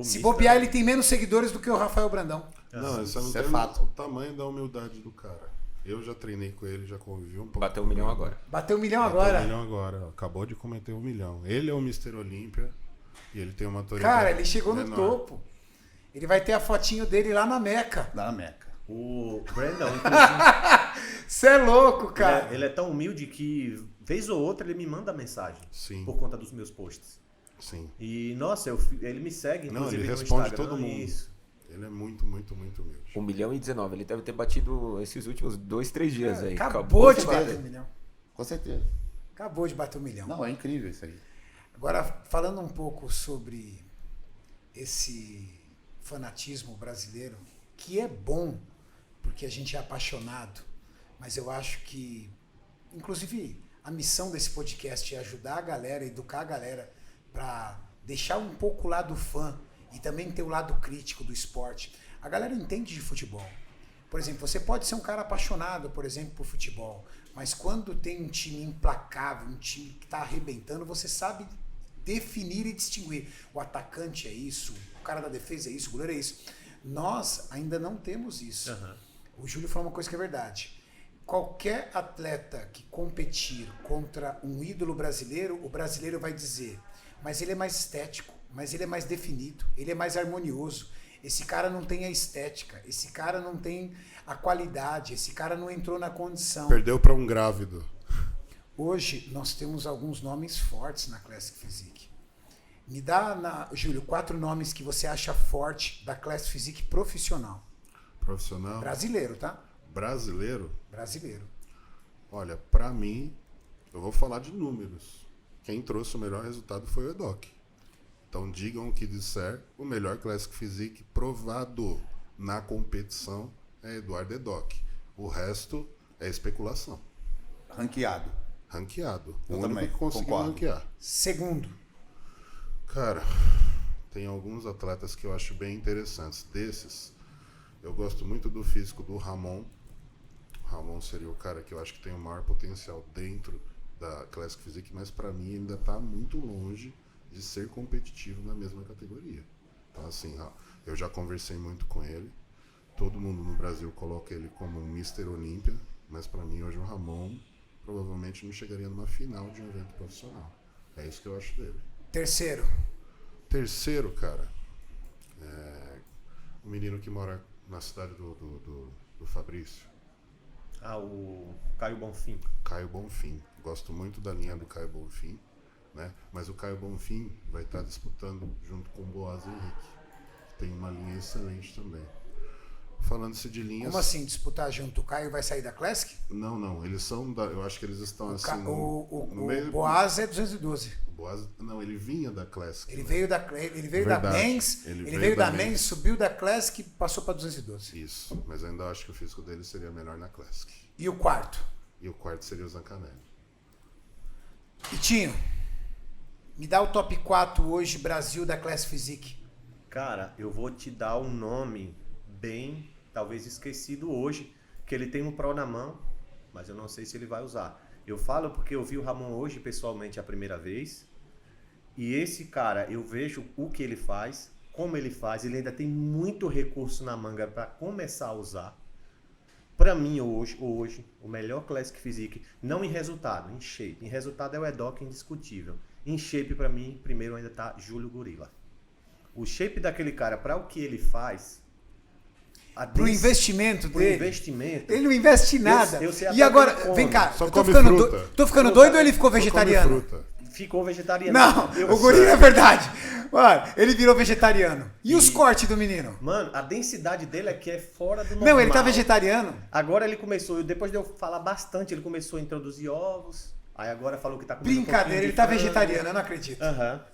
Se bobear, ele tem menos seguidores do que o Rafael Brandão. Não, isso não Isso é tem fato. o tamanho da humildade do cara. Eu já treinei com ele, já convivi um pouco. Bateu 1 milhão agora. Bateu 1 milhão Bateu agora. 1 milhão agora. Acabou de cometer 1 milhão. Ele é o Mr. Olímpia e ele tem uma autoridade. Cara, ele chegou no menor. topo. Ele vai ter a fotinho dele lá na Meca. Lá na Meca. O Brandon, inclusive, Você é louco, cara. ele é tão humilde que, vez ou outra, ele me manda mensagem. Sim. Por conta dos meus posts. Sim. E, nossa, ele me segue, Não, inclusive, ele no responde Instagram. todo mundo. Isso. Ele é muito, muito, muito humilde. 1 milhão e 19. Ele deve ter batido esses últimos 2, 3 dias aí. Acabou de de bater bater. 1 milhão. Com certeza. Acabou de bater 1 milhão. Não, é incrível isso aí. Agora, falando um pouco sobre esse fanatismo brasileiro, que é bom, porque a gente é apaixonado, mas eu acho que, inclusive, a missão desse podcast é ajudar a galera, educar a galera, para deixar um pouco o lado fã e também ter o lado crítico do esporte. A galera entende de futebol. Por exemplo, você pode ser um cara apaixonado, por exemplo, por futebol, mas quando tem um time implacável, um time que está arrebentando, você sabe definir e distinguir. O atacante é isso, o cara da defesa é isso, o goleiro é isso. Nós ainda não temos isso. Uhum. O Júlio falou uma coisa que é verdade. Qualquer atleta que competir contra um ídolo brasileiro, o brasileiro vai dizer, mas ele é mais estético, mas ele é mais definido, ele é mais harmonioso. Esse cara não tem a estética, esse cara não tem a qualidade, esse cara não entrou na condição. Perdeu para um grávido. Hoje nós temos alguns nomes fortes na Classic Physique. Me dá, Júlio, 4 nomes que você acha forte da Classic Physique profissional. Profissional. Brasileiro, tá? Brasileiro. Brasileiro. Olha, pra mim, eu vou falar de números. Quem trouxe o melhor resultado foi o Edoc. Então digam o que disser, o melhor Classic Physique provado na competição é Eduardo Edoc. O resto é especulação. Ranqueado. Ranqueado. Eu O único também, que conseguiu concordo. ranquear. Segundo. Cara, tem alguns atletas que eu acho bem interessantes. Desses, eu gosto muito do físico do Ramon. O Ramon seria o cara que eu acho que tem o maior potencial dentro da Classic Physique, mas pra mim ainda tá muito longe de ser competitivo na mesma categoria. Então assim, eu já conversei muito com ele. Todo mundo no Brasil coloca ele como um Mr. Olímpia, mas pra mim hoje o Ramon provavelmente não chegaria numa final de um evento profissional. É isso que eu acho dele. Terceiro. Terceiro, cara, o menino que mora na cidade do Fabrício, O Caio Bonfim. Caio Bonfim. Gosto muito da linha do Caio Bonfim, né? Mas o Caio Bonfim vai estar disputando junto com o Boaz Henrique, que tem uma linha excelente também. Falando-se de linhas... Como assim, disputar junto? O Caio vai sair da Classic? Não, eles são eu acho que eles estão assim... O Boaz é 212. O Boaz, não, ele vinha da Classic. Ele né? veio da Verdade. Men's, Ele ele veio veio da da Men's, subiu da Classic e passou para 212. Isso, mas ainda acho que o físico dele seria melhor na Classic. E o quarto? E o quarto seria o Zancanelli. Vitinho, me dá o top 4 hoje Brasil da Classic Physique. Cara, eu vou te dar um nome bem, talvez esquecido hoje, que ele tem um Pro na mão, mas eu não sei se ele vai usar. Eu falo porque eu vi o Ramon hoje pessoalmente a primeira vez, e esse cara, eu vejo o que ele faz, como ele faz, ele ainda tem muito recurso na manga para começar a usar. Para mim, hoje, o melhor Classic Physique, não em resultado, em shape. Em resultado é o Edoc indiscutível. Em shape, para mim, primeiro ainda tá Júlio Gorila. O shape daquele cara, para o que ele faz... Pro investimento dele. Investimento. Ele não investe em nada. Eu sei E até agora, que ele vem come. cá, Só eu tô come ficando, fruta. tô ficando doido ou ele ficou vegetariano? Só come fruta. Ficou vegetariano. Não, o gorila é verdade. Mano, ele virou vegetariano. E os cortes do menino? Mano, a densidade dele aqui é fora do normal. Não, ele tá vegetariano. Agora ele começou, depois de eu falar bastante, ele começou a introduzir ovos. Aí agora falou que tá comendo Brincadeira, ele tá vegetariano, eu não acredito. Aham.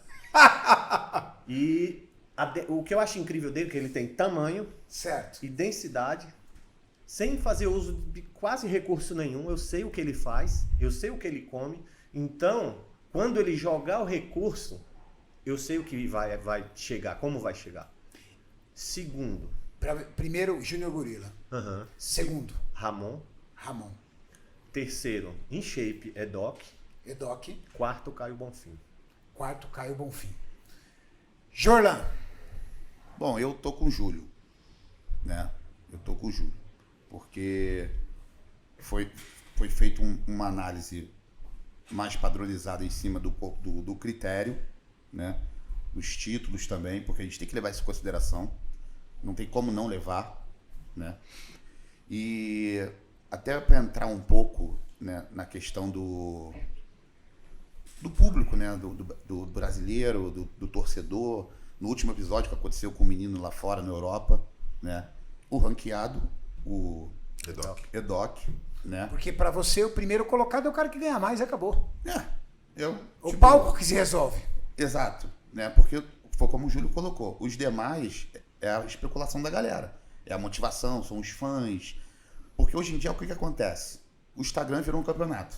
E o que eu acho incrível dele é que ele tem tamanho Certo. e densidade, sem fazer uso de quase recurso nenhum. Eu sei o que ele faz, eu sei o que ele come. Então, quando ele jogar o recurso, eu sei o que vai chegar, como vai chegar. Segundo, Primeiro, Júnior Gorila. aham, Segundo, Ramon. Ramon. Terceiro, em shape, Edoc. Edoc. Quarto, Caio Bonfim. Quarto, Caio Bonfim. Jorlan. Bom, eu tô com o Júlio, né? Eu tô com o Júlio. Porque foi feita uma análise mais padronizada em cima do critério, né? Os títulos também, porque a gente tem que levar isso em consideração. Não tem como não levar, né? E até para entrar um pouco, né, na questão do público, né? Do brasileiro, do torcedor. No último episódio que aconteceu com o menino lá fora, na Europa, né? O ranqueado, o Edoc, né? Porque pra você, o primeiro colocado é o cara que ganha mais e acabou. O Tipo, palco que se resolve. Exato, né? Porque foi como o Júlio colocou. Os demais é a especulação da galera. É a motivação, são os fãs. Porque hoje em dia, o que acontece? O Instagram virou um campeonato.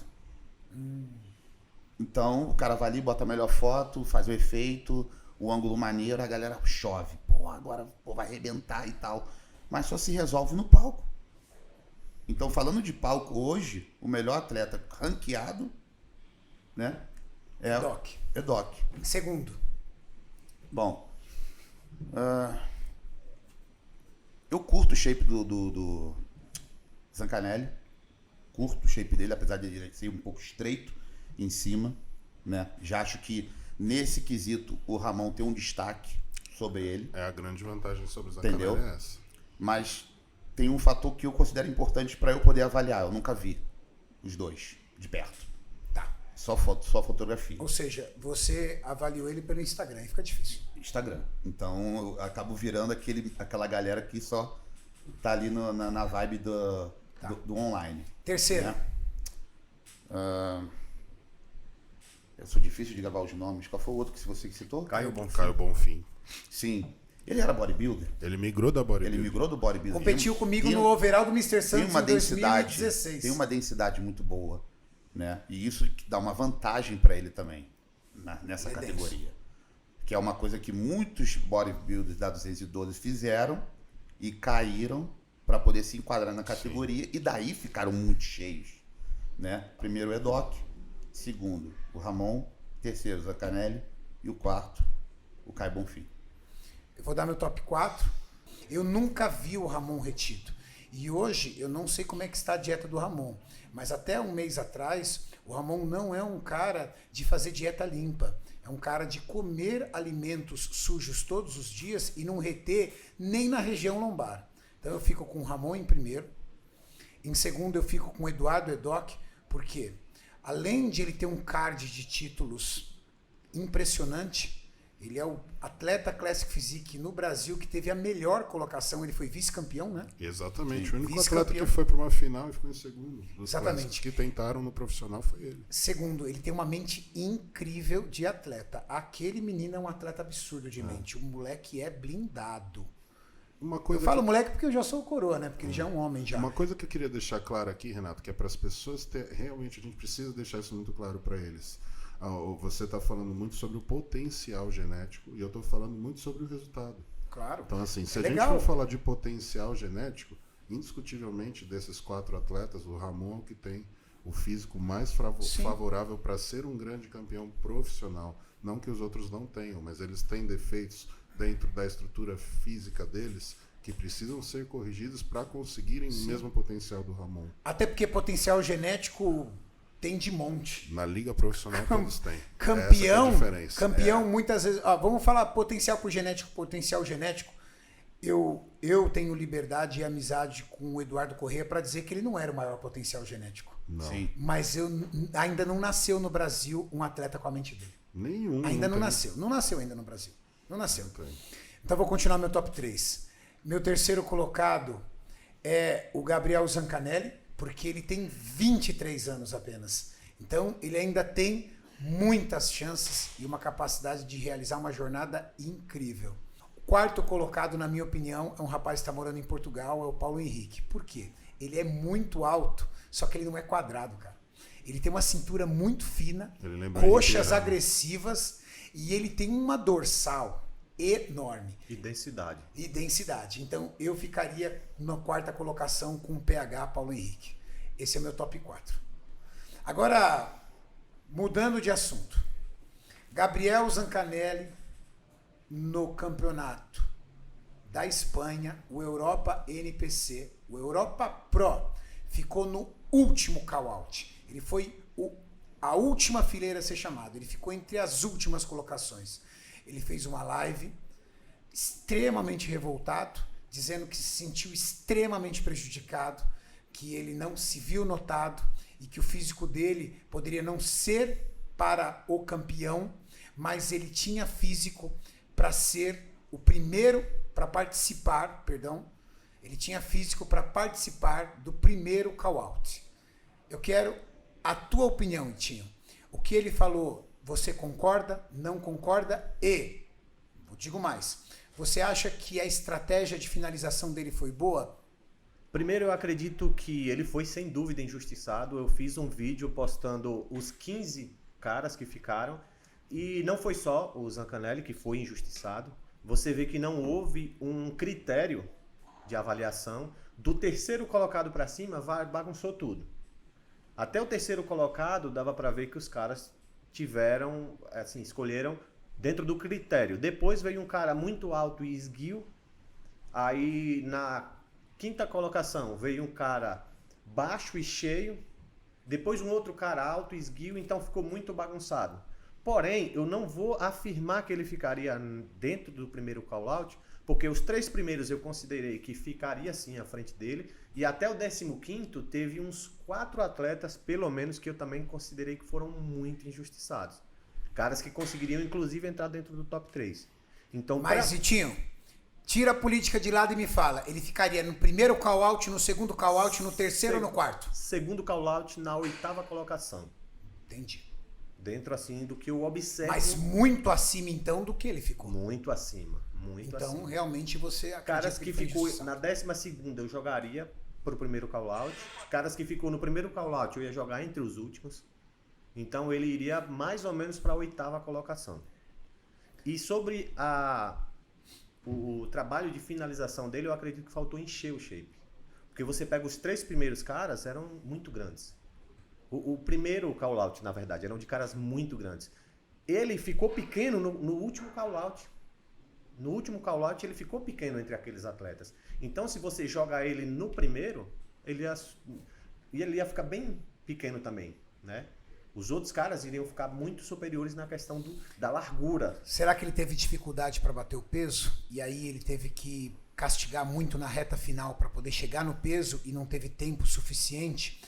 Então, o cara vai ali, bota a melhor foto, faz o efeito, o ângulo maneiro, a galera chove. Pô, agora vai arrebentar e tal. Mas só se resolve no palco. Então, falando de palco hoje, o melhor atleta ranqueado, né? É Edoc. Segundo. Bom, eu curto o shape do Zancanelli. Curto o shape dele, apesar de ele ser um pouco estreito em cima, né? Já acho que nesse quesito o Ramon tem um destaque sobre ele. É a grande vantagem sobre o Zancanelli. Entendeu? É essa. Mas tem um fator que eu considero importante para eu poder avaliar. Eu nunca vi os dois de perto. Tá. Só foto, só fotografia. Ou seja, você avaliou ele pelo Instagram e fica difícil. Instagram. Então eu acabo virando aquela galera que só tá ali na vibe do online. Terceiro. Né? Eu sou difícil de gravar os nomes. Qual foi o outro que você citou? Caio Bonfim. Caio Bonfim. Sim. Ele era bodybuilder. Ele migrou da bodybuilding. Ele migrou do bodybuilder. Competiu comigo no overall do Mr. Tem Santos uma em densidade. 2016. Tem uma densidade muito boa, né? E isso que dá uma vantagem para ele também nessa Ele é categoria. Que é uma coisa que muitos bodybuilders da 212 fizeram e caíram para poder se enquadrar na categoria. Sim. E daí ficaram muito cheios, né? Primeiro o Edoc, segundo o Ramon, terceiro o Zancanelli e o quarto o Caio Bonfim. Eu vou dar meu top 4. Eu nunca vi o Ramon retido. E hoje eu não sei como é que está a dieta do Ramon. Mas até um mês atrás, o Ramon não é um cara de fazer dieta limpa. É um cara de comer alimentos sujos todos os dias e não reter nem na região lombar. Então eu fico com o Ramon em primeiro. Em segundo eu fico com o Eduardo Edoc, porque além de ele ter um card de títulos impressionante, ele é o atleta Classic Physique no Brasil que teve a melhor colocação. Ele foi vice-campeão, né? Exatamente. Sim. O único atleta que foi para uma final e ficou em segundo. Dos Exatamente. Que tentaram no profissional foi ele. Segundo, ele tem uma mente incrível de atleta. Aquele menino é um atleta absurdo de mente. O moleque é blindado. Uma coisa eu falo moleque porque eu já sou coroa, né? Porque ele já é um homem já. Uma coisa que eu queria deixar claro aqui, Renato, que é para as pessoas realmente a gente precisa deixar isso muito claro para eles. Você está falando muito sobre o potencial genético e eu estou falando muito sobre o resultado. Claro. Então, assim, se a legal. gente for falar de potencial genético, indiscutivelmente desses 4 atletas, o Ramon é o que tem o físico mais favorável para ser um grande campeão profissional. Não que os outros não tenham, mas eles têm defeitos dentro da estrutura física deles que precisam ser corrigidos para conseguirem o mesmo potencial do Ramon. Até porque potencial genético tem de monte. Na liga profissional todos têm. Campeão, essa é a diferença. Muitas vezes... vamos falar potencial genético. Eu tenho liberdade e amizade com o Eduardo Corrêa para dizer que ele não era o maior potencial genético. Não. Sim. Mas ainda não nasceu no Brasil um atleta com a mente dele. Nenhum. Ainda não nasceu. Não nasceu ainda no Brasil. Não nasceu. Então vou continuar meu top 3. Meu terceiro colocado é o Gabriel Zancanelli, porque ele tem 23 anos apenas. Então, ele ainda tem muitas chances e uma capacidade de realizar uma jornada incrível. O quarto colocado, na minha opinião, é um rapaz que está morando em Portugal, é o Paulo Henrique. Por quê? Ele é muito alto, só que ele não é quadrado, cara. Ele tem uma cintura muito fina, coxas agressivas e ele tem uma dorsal enorme. E densidade. Então, eu ficaria na quarta colocação com o PH Paulo Henrique. Esse é o meu top 4. Agora, mudando de assunto. Gabriel Zancanelli no campeonato da Espanha, o Europa NPC, o Europa Pro, ficou no último call-out. Ele foi a última fileira a ser chamado. Ele ficou entre as últimas colocações. Ele fez uma live extremamente revoltado, dizendo que se sentiu extremamente prejudicado, que ele não se viu notado e que o físico dele poderia não ser para o campeão, mas ele tinha físico para ser o primeiro para participar, ele tinha físico para participar do primeiro call-out. Eu quero a tua opinião, Itinho. O que ele falou, você concorda, não concorda? E, eu digo mais, você acha que a estratégia de finalização dele foi boa? Primeiro, eu acredito que ele foi sem dúvida injustiçado. Eu fiz um vídeo postando os 15 caras que ficaram e não foi só o Zancanelli que foi injustiçado. Você vê que não houve um critério de avaliação. Do terceiro colocado para cima, bagunçou tudo. Até o terceiro colocado, dava para ver que os caras tiveram, assim, escolheram dentro do critério. Depois veio um cara muito alto e esguio. Aí, na quinta colocação, veio um cara baixo e cheio. Depois um outro cara alto e esguio, então ficou muito bagunçado. Porém, eu não vou afirmar que ele ficaria dentro do primeiro call-out, porque os 3 primeiros eu considerei que ficaria sim à frente dele, e até o 15º teve uns 4 atletas, pelo menos, que eu também considerei que foram muito injustiçados. Caras que conseguiriam, inclusive, entrar dentro do top 3. Então, mas, Zitinho, tira a política de lado e me fala, ele ficaria no primeiro call-out, no segundo call-out, no terceiro ou no quarto? Segundo call-out na 8ª colocação. Entendi. Dentro, assim, do que eu observo. Mas muito acima, então, do que ele ficou. Muito acima. Muito então, acima. Realmente, você acredita caras que ficou injustiçado. na 12ª eu jogaria pro primeiro call-out. Caras que ficou no primeiro call-out eu ia jogar entre os últimos. Então, ele iria mais ou menos para a 8ª colocação. E sobre o trabalho de finalização dele, eu acredito que faltou encher o shape. Porque você pega os 3 primeiros caras, eram muito grandes. O primeiro call-out, na verdade, eram de caras muito grandes. Ele ficou pequeno no último call-out. No último call-out ele ficou pequeno entre aqueles atletas. Então, se você joga ele no primeiro, ele ia ficar bem pequeno também, né? Os outros caras iriam ficar muito superiores na questão da largura. Será que ele teve dificuldade para bater o peso? E aí ele teve que castigar muito na reta final para poder chegar no peso e não teve tempo suficiente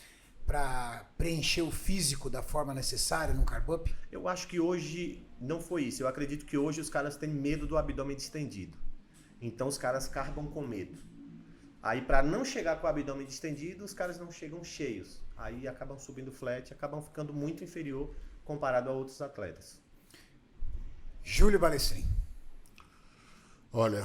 para preencher o físico da forma necessária no carb-up? Eu acho que hoje não foi isso. Eu acredito que hoje os caras têm medo do abdômen distendido. Então os caras carbam com medo. Aí para não chegar com o abdômen distendido, os caras não chegam cheios. Aí acabam subindo flat, acabam ficando muito inferior comparado a outros atletas. Júlio Balestrin. Olha,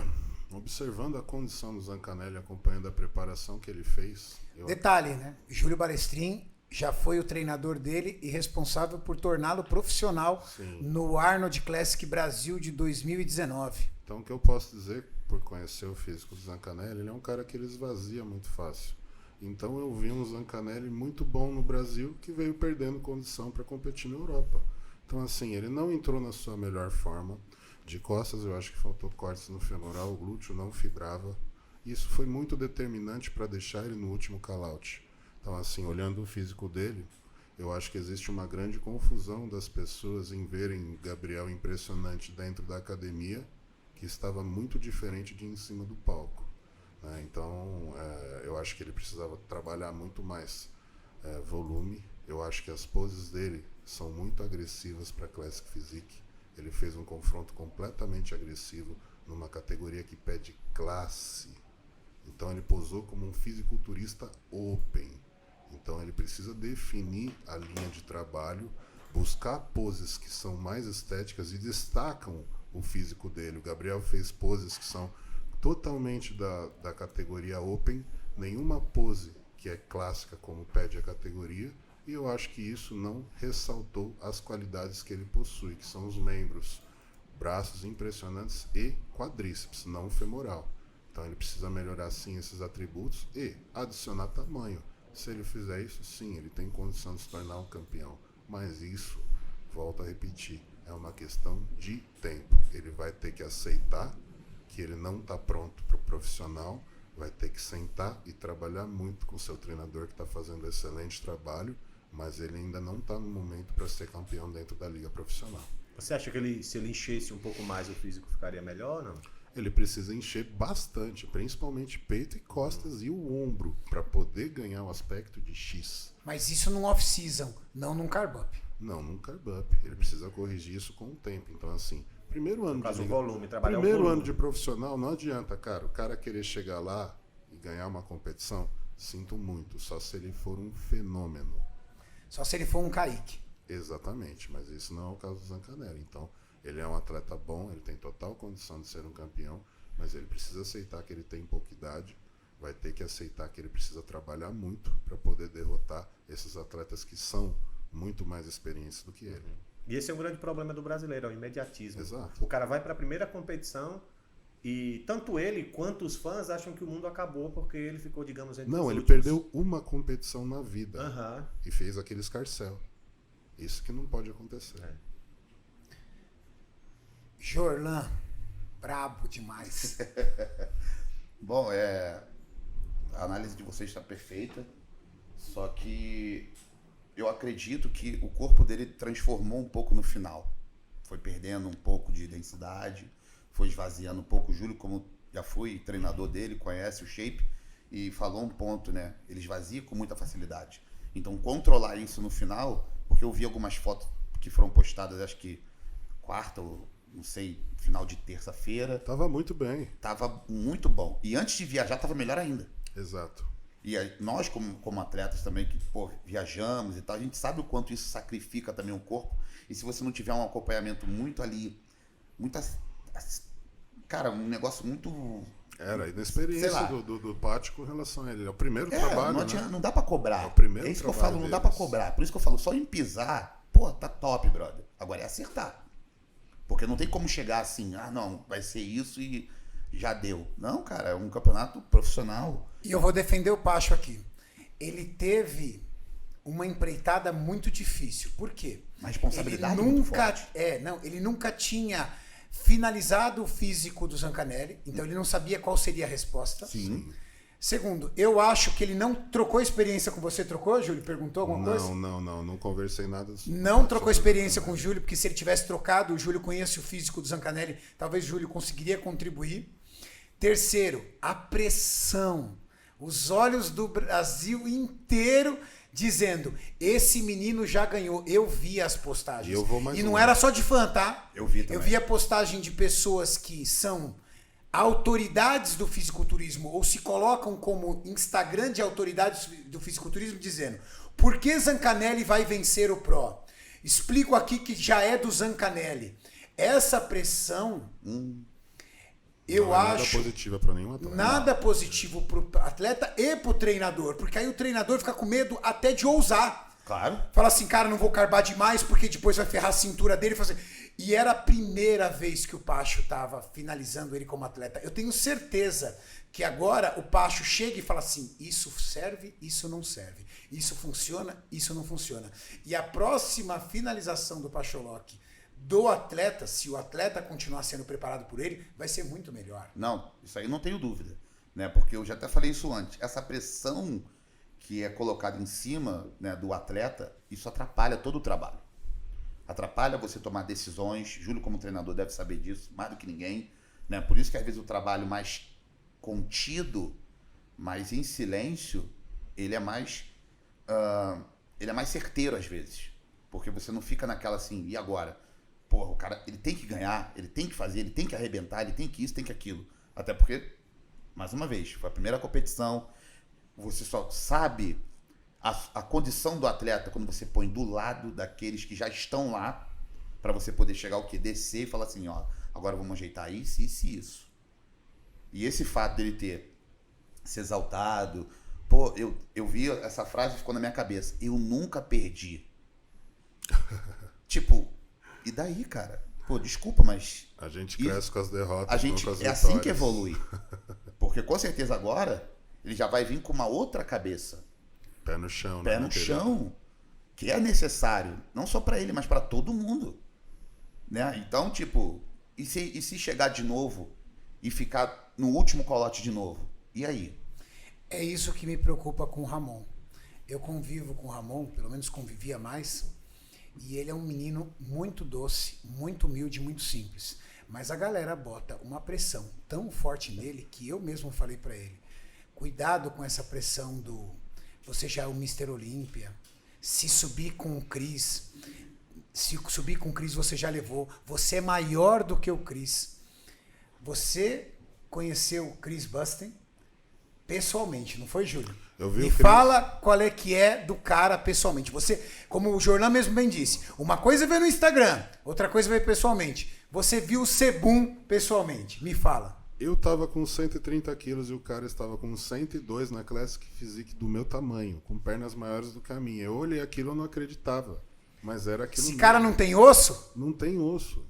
observando a condição do Zancanelli, acompanhando a preparação que ele fez... Detalhe, né? Júlio Balestrin já foi o treinador dele e responsável por torná-lo profissional. Sim. No Arnold Classic Brasil de 2019. Então, o que eu posso dizer, por conhecer o físico do Zancanelli, ele é um cara que ele esvazia muito fácil. Então, eu vi um Zancanelli muito bom no Brasil que veio perdendo condição para competir na Europa. Então, assim, ele não entrou na sua melhor forma. De costas, eu acho que faltou cortes no femoral, o glúteo não fibrava. Isso foi muito determinante para deixar ele no último call-out. Então, assim, olhando o físico dele, eu acho que existe uma grande confusão das pessoas em verem Gabriel impressionante dentro da academia, que estava muito diferente de em cima do palco. Né? Então, eu acho que ele precisava trabalhar muito mais volume. Eu acho que as poses dele são muito agressivas para Classic Physique. Ele fez um confronto completamente agressivo numa categoria que pede classe. Então ele posou como um fisiculturista open. Então ele precisa definir a linha de trabalho, buscar poses que são mais estéticas e destacam o físico dele. O Gabriel fez poses que são totalmente da categoria open, nenhuma pose que é clássica como pede a categoria. E eu acho que isso não ressaltou as qualidades que ele possui, que são os membros, braços impressionantes e quadríceps, não femoral. Então ele precisa melhorar sim esses atributos e adicionar tamanho. Se ele fizer isso, sim, ele tem condição de se tornar um campeão. Mas isso, volto a repetir, é uma questão de tempo. Ele vai ter que aceitar que ele não está pronto para o profissional, vai ter que sentar e trabalhar muito com o seu treinador, que está fazendo excelente trabalho, mas ele ainda não está no momento para ser campeão dentro da liga profissional. Você acha que se ele enchesse um pouco mais, o físico ficaria melhor ou não? Ele precisa encher bastante, principalmente peito e costas e o ombro, para poder ganhar o aspecto de X. Mas isso num off-season, não num carb-up. Não, num carb-up. Ele precisa corrigir isso com o tempo. Então, assim, primeiro ano caso de do volume, trabalhar o primeiro volume. ano de profissional, não adianta, cara. O cara querer chegar lá e ganhar uma competição, sinto muito. Só se ele for um fenômeno. Só se ele for um Kaique. Exatamente, mas isso não é o caso do Zancanelli. Então, ele é um atleta bom, ele tem total condição de ser um campeão, mas ele precisa aceitar que ele tem pouca idade, vai ter que aceitar que ele precisa trabalhar muito para poder derrotar esses atletas que são muito mais experientes do que ele. E esse é um grande problema do brasileiro, é o imediatismo. Exato. O cara vai para a primeira competição e tanto ele quanto os fãs acham que o mundo acabou porque ele ficou, digamos, entre Não, os ele últimos. perdeu uma competição na vida Aham. e fez aquele escarcéu. Isso que não pode acontecer. É. Jorlan, brabo demais. Bom, a análise de vocês está perfeita, só que eu acredito que o corpo dele transformou um pouco no final. Foi perdendo um pouco de densidade, foi esvaziando um pouco. O Júlio, como já fui treinador dele, conhece o shape e falou um ponto, né? Ele esvazia com muita facilidade. Então, controlar isso no final, porque eu vi algumas fotos que foram postadas, acho que quarta ou não sei, final de terça-feira. Tava muito bem. Tava muito bom. E antes de viajar, tava melhor ainda. Exato. E aí, nós, como atletas também, que viajamos e tal, a gente sabe o quanto isso sacrifica também o corpo. E se você não tiver um acompanhamento muito ali, cara, um negócio muito... Era a inexperiência do Pátio com relação a ele. É o primeiro trabalho, não dá pra cobrar. É o primeiro isso que eu trabalho falo, não dá deles. pra cobrar. Por isso que eu falo, só em pisar, pô, tá top, brother. Agora é acertar. Porque não tem como chegar assim, não, vai ser isso e já deu. Não, cara, é um campeonato profissional. E eu vou defender o Pacho aqui. Ele teve uma empreitada muito difícil. Por quê? Uma responsabilidade ele muito nunca, forte. ele nunca tinha finalizado o físico do Zancanelli, então ele não sabia qual seria a resposta. Sim. Segundo, eu acho que ele não trocou experiência com você. Trocou, Júlio? Perguntou alguma coisa? Não conversei nada. Não trocou experiência com o Júlio, porque se ele tivesse trocado, o Júlio conhece o físico do Zancanelli, talvez o Júlio conseguiria contribuir. Terceiro, a pressão. Os olhos do Brasil inteiro dizendo, esse menino já ganhou. Eu vi as postagens. E eu vou mais e não longe. era só de fã, tá? Eu vi também. Eu vi a postagem de pessoas que são autoridades do fisiculturismo ou se colocam como Instagram de autoridades do fisiculturismo dizendo, por que Zancanelli vai vencer o Pro? Explico aqui que já é do Zancanelli. Essa pressão, eu Não é acho... nada positiva para nenhum atleta. Nada positivo pro atleta e pro treinador, porque aí o treinador fica com medo até de ousar. Claro. Fala assim, cara, não vou carbar demais porque depois vai ferrar a cintura dele. E era a primeira vez que o Pacho tava finalizando ele como atleta. Eu tenho certeza que agora o Pacho chega e fala assim, isso serve, isso não serve. Isso funciona, isso não funciona. E a próxima finalização do Pacholoc do atleta, se o atleta continuar sendo preparado por ele, vai ser muito melhor. Não, isso aí não tenho dúvida. Né? Porque eu já até falei isso antes. Essa pressão que é colocada em cima, né, do atleta, isso atrapalha todo o trabalho. Atrapalha você tomar decisões. Júlio, como treinador, deve saber disso, mais do que ninguém. Né? Por isso que, às vezes, o trabalho mais contido, mais em silêncio, ele é mais certeiro, às vezes. Porque você não fica naquela assim, e agora? Porra, o cara, ele tem que ganhar, ele tem que fazer, ele tem que arrebentar, ele tem que isso, tem que aquilo. Até porque, mais uma vez, foi a primeira competição. Você só sabe a condição do atleta quando você põe do lado daqueles que já estão lá, para você poder chegar ao que? Descer e falar assim, ó, agora vamos ajeitar isso, isso e isso. E esse fato dele ter se exaltado, pô, eu vi essa frase e ficou na minha cabeça, eu nunca perdi. Tipo, e daí, cara? Pô, desculpa, mas... A gente cresce com as derrotas, a gente, não com as é vitórias. assim que evolui. Porque com certeza agora ele já vai vir com uma outra cabeça. Pé no chão, Pé né? no chão. Que é necessário. Não só pra ele, mas pra todo mundo. Né? Então, tipo... E se chegar de novo e ficar no último colote de novo? E aí? É isso que me preocupa com o Ramon. Eu convivo com o Ramon, pelo menos convivia mais, e ele é um menino muito doce, muito humilde, muito simples. Mas a galera bota uma pressão tão forte nele que eu mesmo falei pra ele: cuidado com essa pressão do você já é o Mr. Olímpia, se subir com o Cris, você já levou, você é maior do que o Cris. Você conheceu o Chris Busten pessoalmente, não foi, Júlio? Eu vi Me o Chris. fala qual é que é do cara pessoalmente. Você, como o Jornal mesmo bem disse, uma coisa é ver no Instagram, outra coisa é ver pessoalmente. Você viu o Sebum pessoalmente? Me fala. Eu tava com 130 quilos e o cara estava com 102 na Classic Physique do meu tamanho, com pernas maiores do que a minha. Eu olhei aquilo e não acreditava. Mas era aquilo Esse mesmo. cara não tem osso? Não tem osso.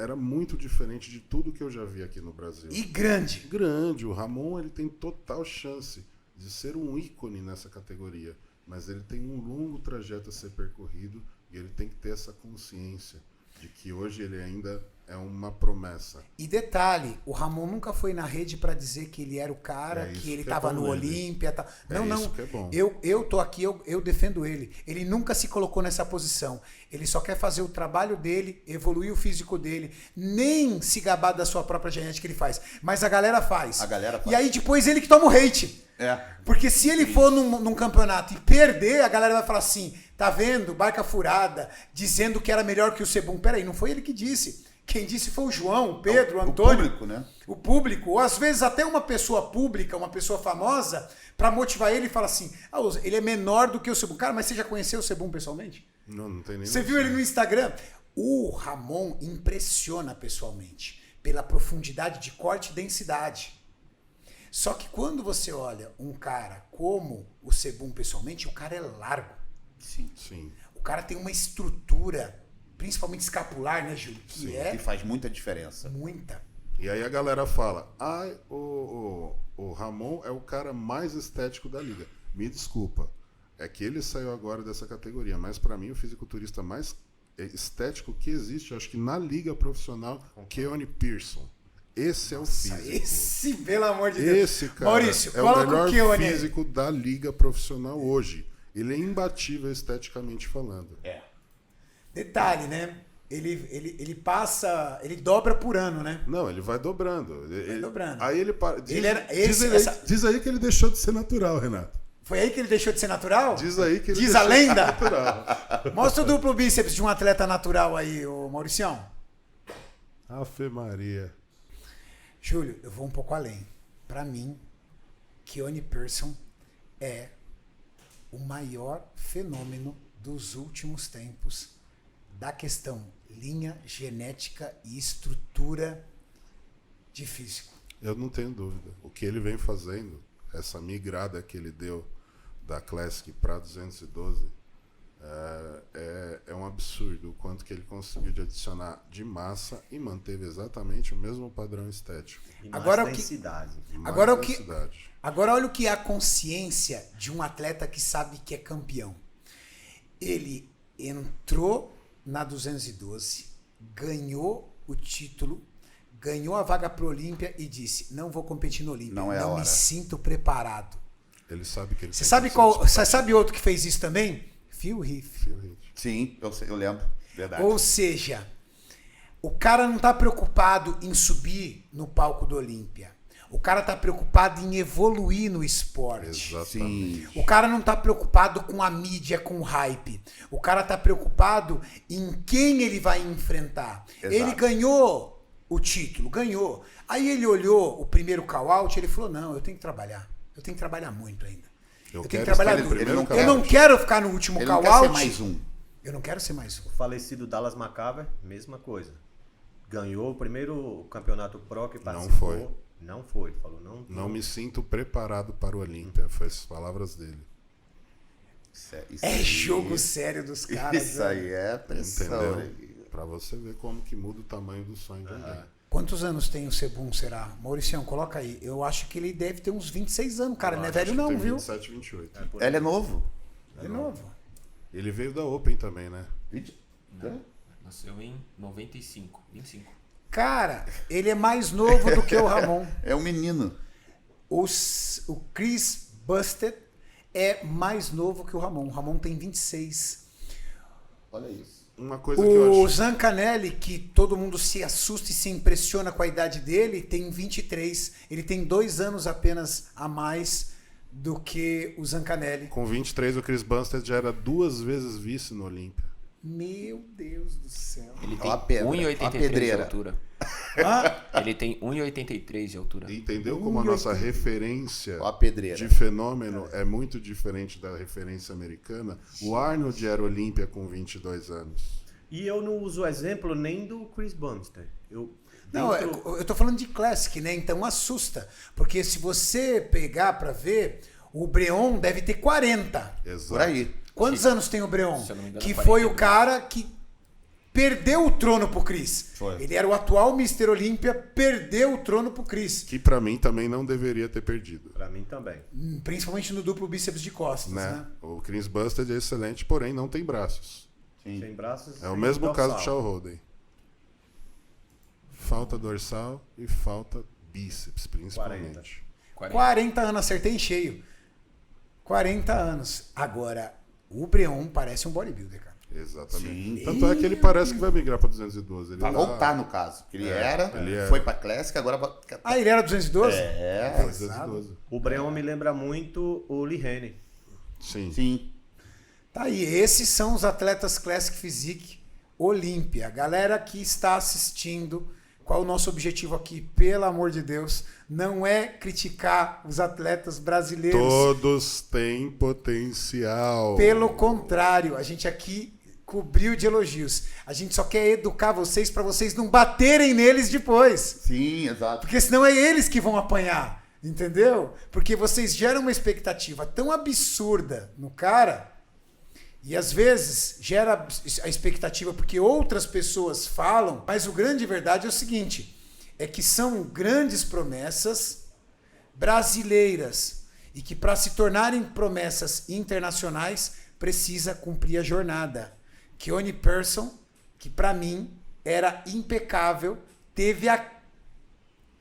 Era muito diferente de tudo que eu já vi aqui no Brasil. E grande. Grande. O Ramon ele tem total chance de ser um ícone nessa categoria. Mas ele tem um longo trajeto a ser percorrido e ele tem que ter essa consciência de que hoje ele ainda é uma promessa. E detalhe, o Ramon nunca foi na rede pra dizer que ele era o cara, É isso que ele que é tava bom no nele. Olímpia. Tá. É Não, isso não. que é bom. Eu tô aqui, eu defendo ele. Ele nunca se colocou nessa posição. Ele só quer fazer o trabalho dele, evoluir o físico dele, nem se gabar da sua própria genética ele faz. Mas a galera faz. A galera faz. E aí depois ele que toma o hate. É. Porque se ele for num campeonato e perder, a galera vai falar assim: tá vendo? Barca furada, dizendo que era melhor que o Sebum. Peraí, não foi ele que disse. Quem disse foi o João, o Pedro, o Antônio. O público, né? O público, ou às vezes até uma pessoa pública, uma pessoa famosa, pra motivar ele e falar assim: ah, ele é menor do que o Sebum. Cara, mas você já conheceu o Sebum pessoalmente? Não tem nem Você viu ele no Instagram? O Ramon impressiona pessoalmente pela profundidade de corte e densidade. Só que quando você olha um cara como o Sebum pessoalmente, o cara é largo. Sim. O cara tem uma estrutura, principalmente escapular, né, Júlio? Que Sim, é que faz muita diferença. muita. E aí a galera fala: o Ramon é o cara mais estético da liga. Me desculpa. É que ele saiu agora dessa categoria, mas pra mim o fisiculturista mais estético que existe, acho que na liga profissional, Keone Pearson. Esse é o físico. Esse, pelo amor de Deus. Esse cara Maurício, é o coloca melhor o Keone aí. físico da liga profissional hoje. Ele é imbatível esteticamente falando. Detalhe, né? Ele passa, ele dobra por ano, né? Não, ele vai dobrando. dobrando. Aí ele para. Diz, Ele era- diz esse- aí, essa- diz aí que ele deixou de ser natural, Renato. Foi aí que ele deixou de ser natural? Diz aí que ele Diz deixou a de lenda? ser natural. Mostra o duplo bíceps de um atleta natural aí, ô Mauricião. Ave Maria. Júlio, eu vou um pouco além. Pra mim, Keone Pearson é o maior fenômeno dos últimos tempos da questão linha, genética e estrutura de físico. Eu não tenho dúvida. O que ele vem fazendo, essa migrada que ele deu da Classic para 212, é um absurdo o quanto que ele conseguiu de adicionar de massa e manteve exatamente o mesmo padrão estético. E mais Agora o que- densidade. Mais Agora o que- densidade. Agora olha o que é a consciência de um atleta que sabe que é campeão. Ele entrou na 212, ganhou o título, ganhou a vaga pro Olímpia e disse: não vou competir no Olímpia, Não é a me hora. sinto preparado. Ele sabe que ele Você tem sabe condições qual? Você sabe outro que fez isso também? Phil Heath. para fazer. Sim, eu lembro. Verdade. Ou seja, o cara não tá preocupado em subir no palco do Olímpia. O cara tá preocupado em evoluir no esporte. Exatamente. Sim. O cara não tá preocupado com a mídia, com o hype. O cara tá preocupado em quem ele vai enfrentar. Exato. Ele ganhou o título, ganhou. Aí ele olhou o primeiro call-out e ele falou: não, eu tenho que trabalhar. Eu tenho que trabalhar muito ainda. Eu tenho que quero trabalhar estar no duro. primeiro Ele não Eu quer. não quero ficar no último Ele não quer call-out. ser mais um. Eu não quero ser mais um. O falecido Dallas McCaver, mesma coisa. Ganhou o primeiro campeonato pro que participou. foi. Não foi. Ele falou, não. Não me sinto preparado para o Olímpia. Foi as palavras dele. Isso É aí- jogo sério dos caras. Isso velho. aí é pressão. Entendeu? né? Pra você ver como que muda o tamanho do sonho de alguém. Quantos anos tem o Sebum, será? Mauricião, coloca aí. Eu acho que ele deve ter uns 26 anos, cara. Ele não é Acho velho que não, tem viu? 27, 28. Ele é novo. De novo. Ele veio da Open também, né? Nasceu em 95, 25. Cara, ele é mais novo do que o Ramon. É um menino. o Chris Bumstead é mais novo que o Ramon. O Ramon tem 26. Olha isso. Uma coisa que eu O acho... Zancanelli, que todo mundo se assusta e se impressiona com a idade dele, tem 23. Ele tem 2 anos apenas a mais do que o Zancanelli. Com 23, o Chris Bumstead já era 2 vezes vice no Olímpia. Meu Deus do céu. Ele Ó tem a pedra, ó a 1,83 de pedreira. altura. Ah, Ele tem 1,83 de altura. Entendeu como a nossa referência Ó a pedreira. de fenômeno é muito diferente da referência americana? O Arnold era Olímpia com 22 anos. E eu não uso o exemplo nem do Chris Bumstead. não, eu tô falando de Classic, né? Então assusta. Porque se você pegar pra ver, o Breon deve ter 40. Exato. Por aí. Quantos anos tem o Breon? Se eu não me engano, Que 40. foi o cara que perdeu o trono pro Chris. Foi. Ele era o atual Mr. Olímpia, perdeu o trono pro Chris. Que pra mim também não deveria ter perdido. Pra mim também. Principalmente no duplo bíceps de costas, Né? né? O Chris Bumstead é excelente, porém não tem braços. Sim. Sem braços. É o sem mesmo dorsal. caso do Shaw Holden. Falta dorsal e falta bíceps, principalmente. 40 anos, acertei em cheio. 40 anos. Agora, o Breon parece um bodybuilder, cara. Exatamente. Sim. Tanto é que ele parece que vai migrar para 212. Ele Vai tá- voltar, no caso. Ele era, ele era. foi pra Classic, agora vai... Ah, ele era 212? É, Foi 212. O Breon me lembra muito o Lee Haney. Sim. sim. Tá aí, esses são os atletas Classic Physique Olímpia. Galera que está assistindo, qual é o nosso objetivo aqui? Pelo amor de Deus, não é criticar os atletas brasileiros. Todos têm potencial. Pelo contrário, a gente aqui cobriu de elogios. A gente só quer educar vocês para vocês não baterem neles depois. Sim, exato. Porque senão é eles que vão apanhar, entendeu? Porque vocês geram uma expectativa tão absurda no cara e às vezes gera a expectativa porque outras pessoas falam, mas o grande verdade é o seguinte, é que são grandes promessas brasileiras e que para se tornarem promessas internacionais precisa cumprir a jornada. Keone Person, que para mim era impecável, teve a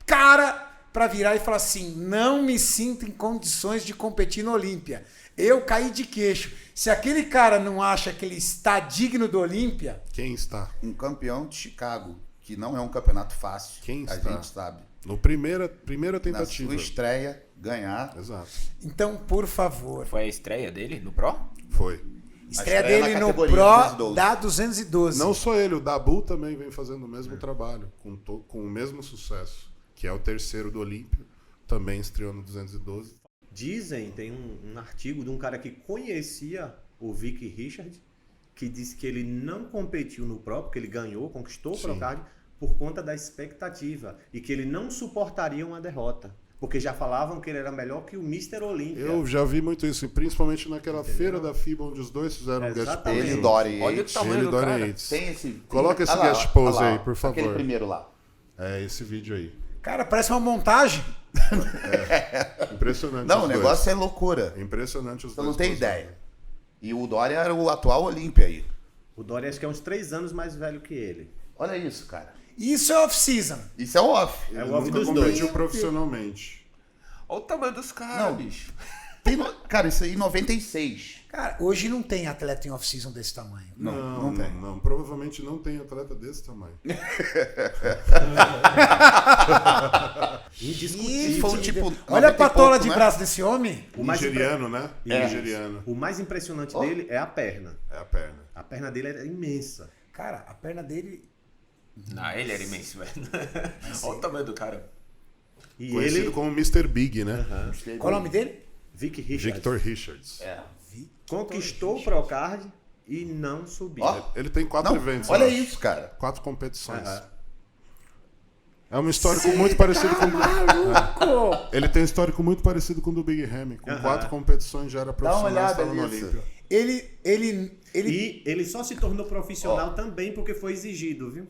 cara para virar e falar assim, não me sinto em condições de competir no Olímpia. Eu caí de queixo. Se aquele cara não acha que ele está digno do Olímpia, Quem está? Um campeão de Chicago, que não é um campeonato fácil. Quem a está? gente sabe. No primeira Na tentativa. sua estreia, ganhar. Exato. então, por favor, Foi a estreia dele no Pro? Foi. estreia estreia na dele no categoria Pro 212. da 212. Não só ele, o Dabu também vem fazendo o mesmo trabalho, com o mesmo sucesso, que é o terceiro do Olímpio, também estreou no 212. Dizem, tem um artigo de um cara que conhecia o Vic Richard, que disse que ele não competiu no Pro, porque ele ganhou, conquistou o Sim. Procard, por conta da expectativa, e que ele não suportaria uma derrota, porque já falavam que ele era melhor que o Mr. Olímpia. Eu já vi muito isso, principalmente naquela feira da FIBA, onde os dois fizeram um guest Exatamente. pose. Ele e Dory Olha o Yates. tamanho Ele e do Dory cara. Yates. Tem esse... Coloca esse Ah lá, guest ó, pose ah lá, aí, ó. por favor. Aquele primeiro lá. É esse vídeo aí. Cara, parece uma montagem. Impressionante. Não, os o dois. negócio é loucura. Impressionante os Você dois. não tem posando. ideia. E o Dory era o atual Olímpia aí. O Dory acho que é uns 3 anos mais velho que ele. Olha isso, cara. Isso é off-season. Isso é o off. Ele É o off nunca dos competiu dois. profissionalmente. Olha o tamanho dos caras, Não. bicho. Cara, isso aí em 96. Cara, hoje não tem atleta em off-season desse tamanho. Não tem. Não, provavelmente não tem atleta desse tamanho. Indiscutível. Foi tipo Olha 90 a e patola pouco, de né? braço desse homem. O mais Nigeriano, né? É. Nigeriano. O mais impressionante dele é a perna. É a perna. A perna dele é imensa. Cara, a perna dele... Não, ele era imenso, velho. Olha o tamanho do cara. E Conhecido ele, como Mr. Big, né? Qual o nome dele? Vic Richards, Victor Richards. É. conquistou o Procard e não subiu. Ó, Ele tem 4 não, eventos. olha eu acho. isso, cara. 4 competições. Aham. É um histórico muito parecido com Maluco! Ele tem um histórico muito parecido com o do Big Ramy. Com 4 competições já era uma profissional, olhada estava no nisso. Olímpia. Ele E ele só se tornou profissional também porque foi exigido, viu?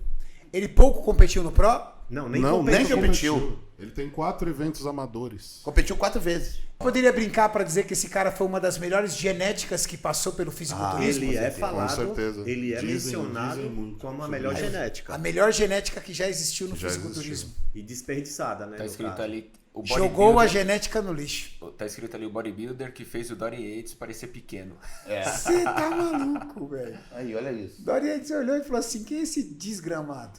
pouco competiu no Pro? Não, nem Não, competiu. nem competiu. Ele tem 4 eventos amadores. Competiu 4 vezes. Poderia brincar para dizer que esse cara foi uma das melhores genéticas que passou pelo fisiculturismo? Ele é Com falado, certeza. ele é Dizem mencionado muito como a sobre melhor isso. genética. A melhor genética que já existiu no Já fisiculturismo. E desperdiçada, né? Tá no escrito caso. ali. O Jogou a bodybuilder- genética no lixo. Tá escrito ali o bodybuilder que fez o Dory Yates parecer pequeno. Você tá maluco, velho. Aí, olha isso. Dorian olhou e falou assim, quem é esse desgramado?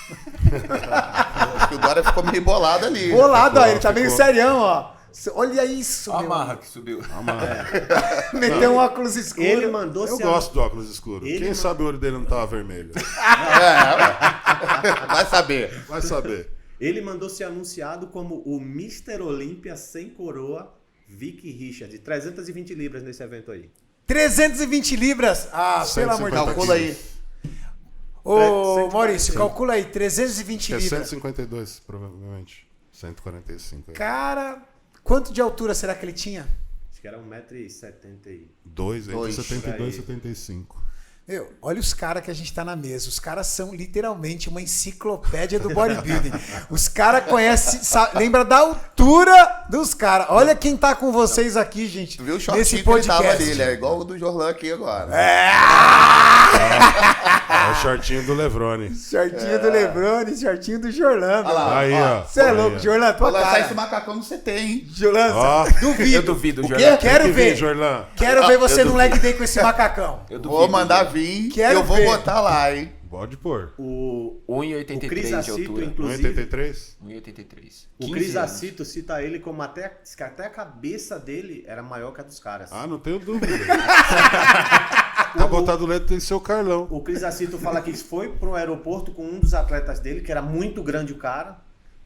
Acho que o Dória ficou meio bolado ali. Bolado, ó, ele tá ficou. meio serião, ó. Olha isso, Olha a meu. marra que subiu. Meteu um óculos escuro. Ele mandou Eu se gosto do óculos escuro. Ele Quem não- sabe o olho dele não tava vermelho? Vai saber. Vai saber. Ele mandou ser anunciado como o Mr. Olímpia sem coroa, Vic Richard. 320 libras nesse evento aí. 320 libras. Ah, pelo amor de 150 Deus. Calcula aí. Ô, Maurício, calcula aí, 320 É libras. 152, provavelmente. 145. Cara, quanto de altura será que ele tinha? Acho que era 1,70m. 2, entre Dois. 72 e Aí. 75. Meu, olha os caras que a gente tá na mesa. Os caras são literalmente uma enciclopédia do bodybuilding. Os caras conhecem, lembra da altura dos caras. Olha quem tá com vocês aqui, gente. Tu viu o nesse shortinho que ele tava podcast. ali, ele é igual o do Jorlan aqui agora. É o shortinho do Levrone. Shortinho do Lebrone, shortinho do Jorlan. Olha lá. Aí, ó. Você é Aí, louco, ó. Jorlan, tua Vou lançar cara. esse macacão no CT, hein? Jorlan, Ó. duvido. Eu duvido, O quê? Jorlan. Quero Tem que vir, ver. Jorlan. Quero ver você no leg day com esse macacão. Eu duvido. Vou mandar vir, Quero eu vou ver. botar lá, hein? Pode pôr. O 1,83 Cris de Acito, altura. inclusive, 1,83? 1,83. o 15 Cris anos. Acito cita ele como até a cabeça dele era maior que a dos caras. Ah, não tenho dúvida. Tá botado dentro do seu Carlão. O Cris Acito fala que foi para um aeroporto com um dos atletas dele, que era muito grande o cara.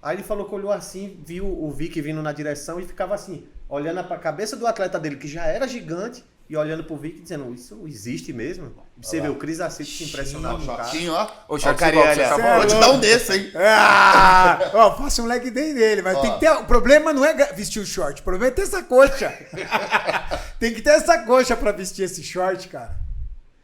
Aí ele falou que olhou assim, viu o Vic vindo na direção e ficava assim, olhando para a cabeça do atleta dele, que já era gigante, e olhando pro Vic dizendo, isso existe mesmo? Você vê o Cris Acito se impressionar com o cara. Shortinho, ó. Ô, Ó, short Carielli, igual que você vou acabou. te dar um desse, hein? Ah, ó, faça um leg day dele, mas tem que ter. O problema não é vestir o short, o problema é ter essa coxa. Tem que ter essa coxa pra vestir esse short, cara.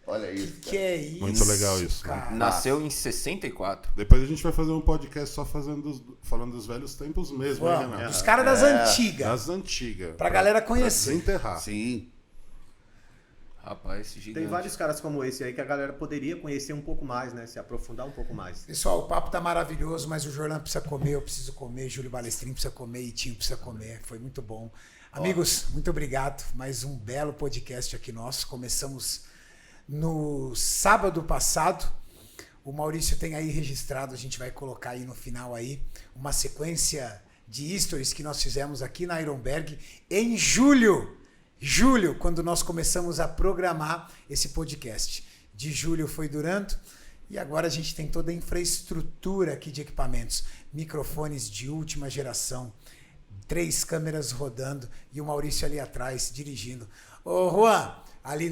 Olha isso. Que é isso? Muito legal isso, né? cara. Nasceu em 64. Depois a gente vai fazer um podcast só falando dos velhos tempos mesmo, hein, Vamos, Renato? os caras das antigas. Das antigas. Pra galera conhecer. Desenterrar. Sim. Rapaz, esse gigante. Tem vários caras como esse aí que a galera poderia conhecer um pouco mais, né? Se aprofundar um pouco mais. Pessoal, o papo tá maravilhoso, mas o Jorlan precisa comer, eu preciso comer, Júlio Balestrin precisa comer, Itinho precisa comer. Foi muito bom. Amigos, muito obrigado. Mais um belo podcast aqui nosso. Começamos no sábado passado. O Maurício tem aí registrado, a gente vai colocar aí no final aí uma sequência de stories que nós fizemos aqui na Ironberg em julho. Julho, quando nós começamos a programar esse podcast. De julho foi durando e agora a gente tem toda a infraestrutura aqui de equipamentos. Microfones de última geração, 3 câmeras rodando e o Maurício ali atrás dirigindo. Ô Juan, ali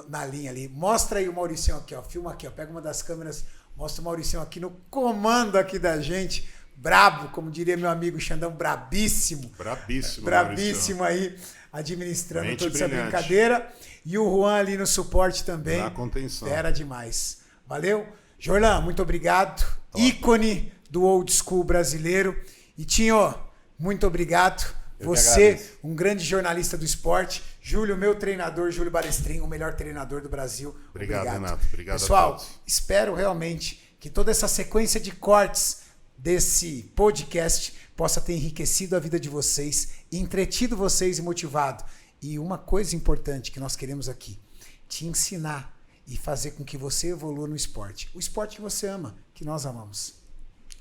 na linha ali, mostra aí o Mauricião aqui, ó. Filma aqui, ó. Pega uma das câmeras, mostra o Mauricião aqui no comando aqui da gente. Brabo, como diria meu amigo Xandão, brabíssimo. Brabíssimo. Brabíssimo aí, administrando Mente toda essa brilhante. brincadeira. E o Juan ali no suporte também. Na contenção. Era demais. Valeu? Jorlan, muito obrigado. Ícone do old school brasileiro. E Tinho, muito obrigado. Eu que Você, agradeço. um grande jornalista do esporte. Júlio, meu treinador, Júlio Balestrin, o melhor treinador do Brasil. Obrigado, Renato. Obrigado a Pessoal, todos. espero realmente que toda essa sequência de cortes desse podcast possa ter enriquecido a vida de vocês, entretido vocês e motivado. E uma coisa importante que nós queremos aqui, te ensinar e fazer com que você evolua no esporte. O esporte que você ama, que nós amamos.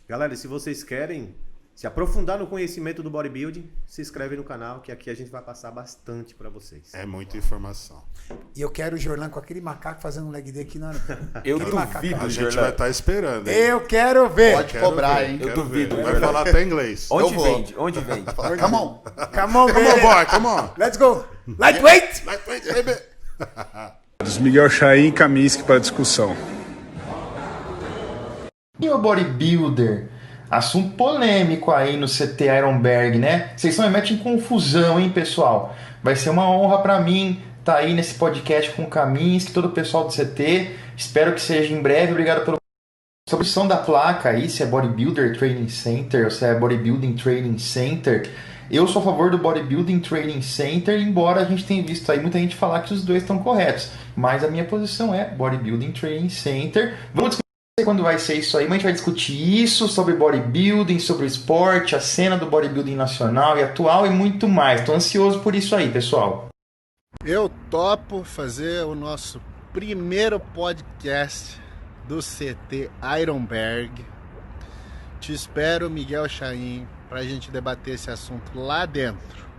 Galera, se vocês querem se aprofundar no conhecimento do bodybuilding, se inscreve no canal, que aqui a gente vai passar bastante para vocês. É muita informação. E eu quero o Jorlan com aquele macaco fazendo um leg day aqui na hora. Eu Aquele macacão. duvido, A gente Jorlan. vai estar esperando, hein? Eu quero ver. Pode Quero cobrar, ver, hein? Eu quero duvido, ver. Vai Jorlan. falar até inglês. Onde Eu vou. vende? Onde vende? Fala, come on. Come on, Come baby. on, boy, come on. Let's go. Lightweight. Miguel Chaim e Kaminsky para discussão. E o bodybuilder? Assunto polêmico aí no CT Ironberg, né? Vocês só me metem em confusão, hein, pessoal? Vai ser uma honra pra mim estar aí nesse podcast com o Kaminsky, todo o pessoal do CT. Espero que seja em breve. Obrigado pelo Sobre a opção da placa aí, se é Bodybuilder Training Center ou se é Bodybuilding Training Center, eu sou a favor do Bodybuilding Training Center, embora a gente tenha visto aí muita gente falar que os dois estão corretos. Mas a minha posição é Bodybuilding Training Center. Vamos discutir quando vai ser isso aí, mas a gente vai discutir isso sobre bodybuilding, sobre o esporte, a cena do bodybuilding nacional e atual e muito mais. Estou ansioso por isso aí, pessoal. Eu topo fazer o nosso primeiro podcast do CT Ironberg. Te espero, Miguel Chaim, para a gente debater esse assunto lá dentro.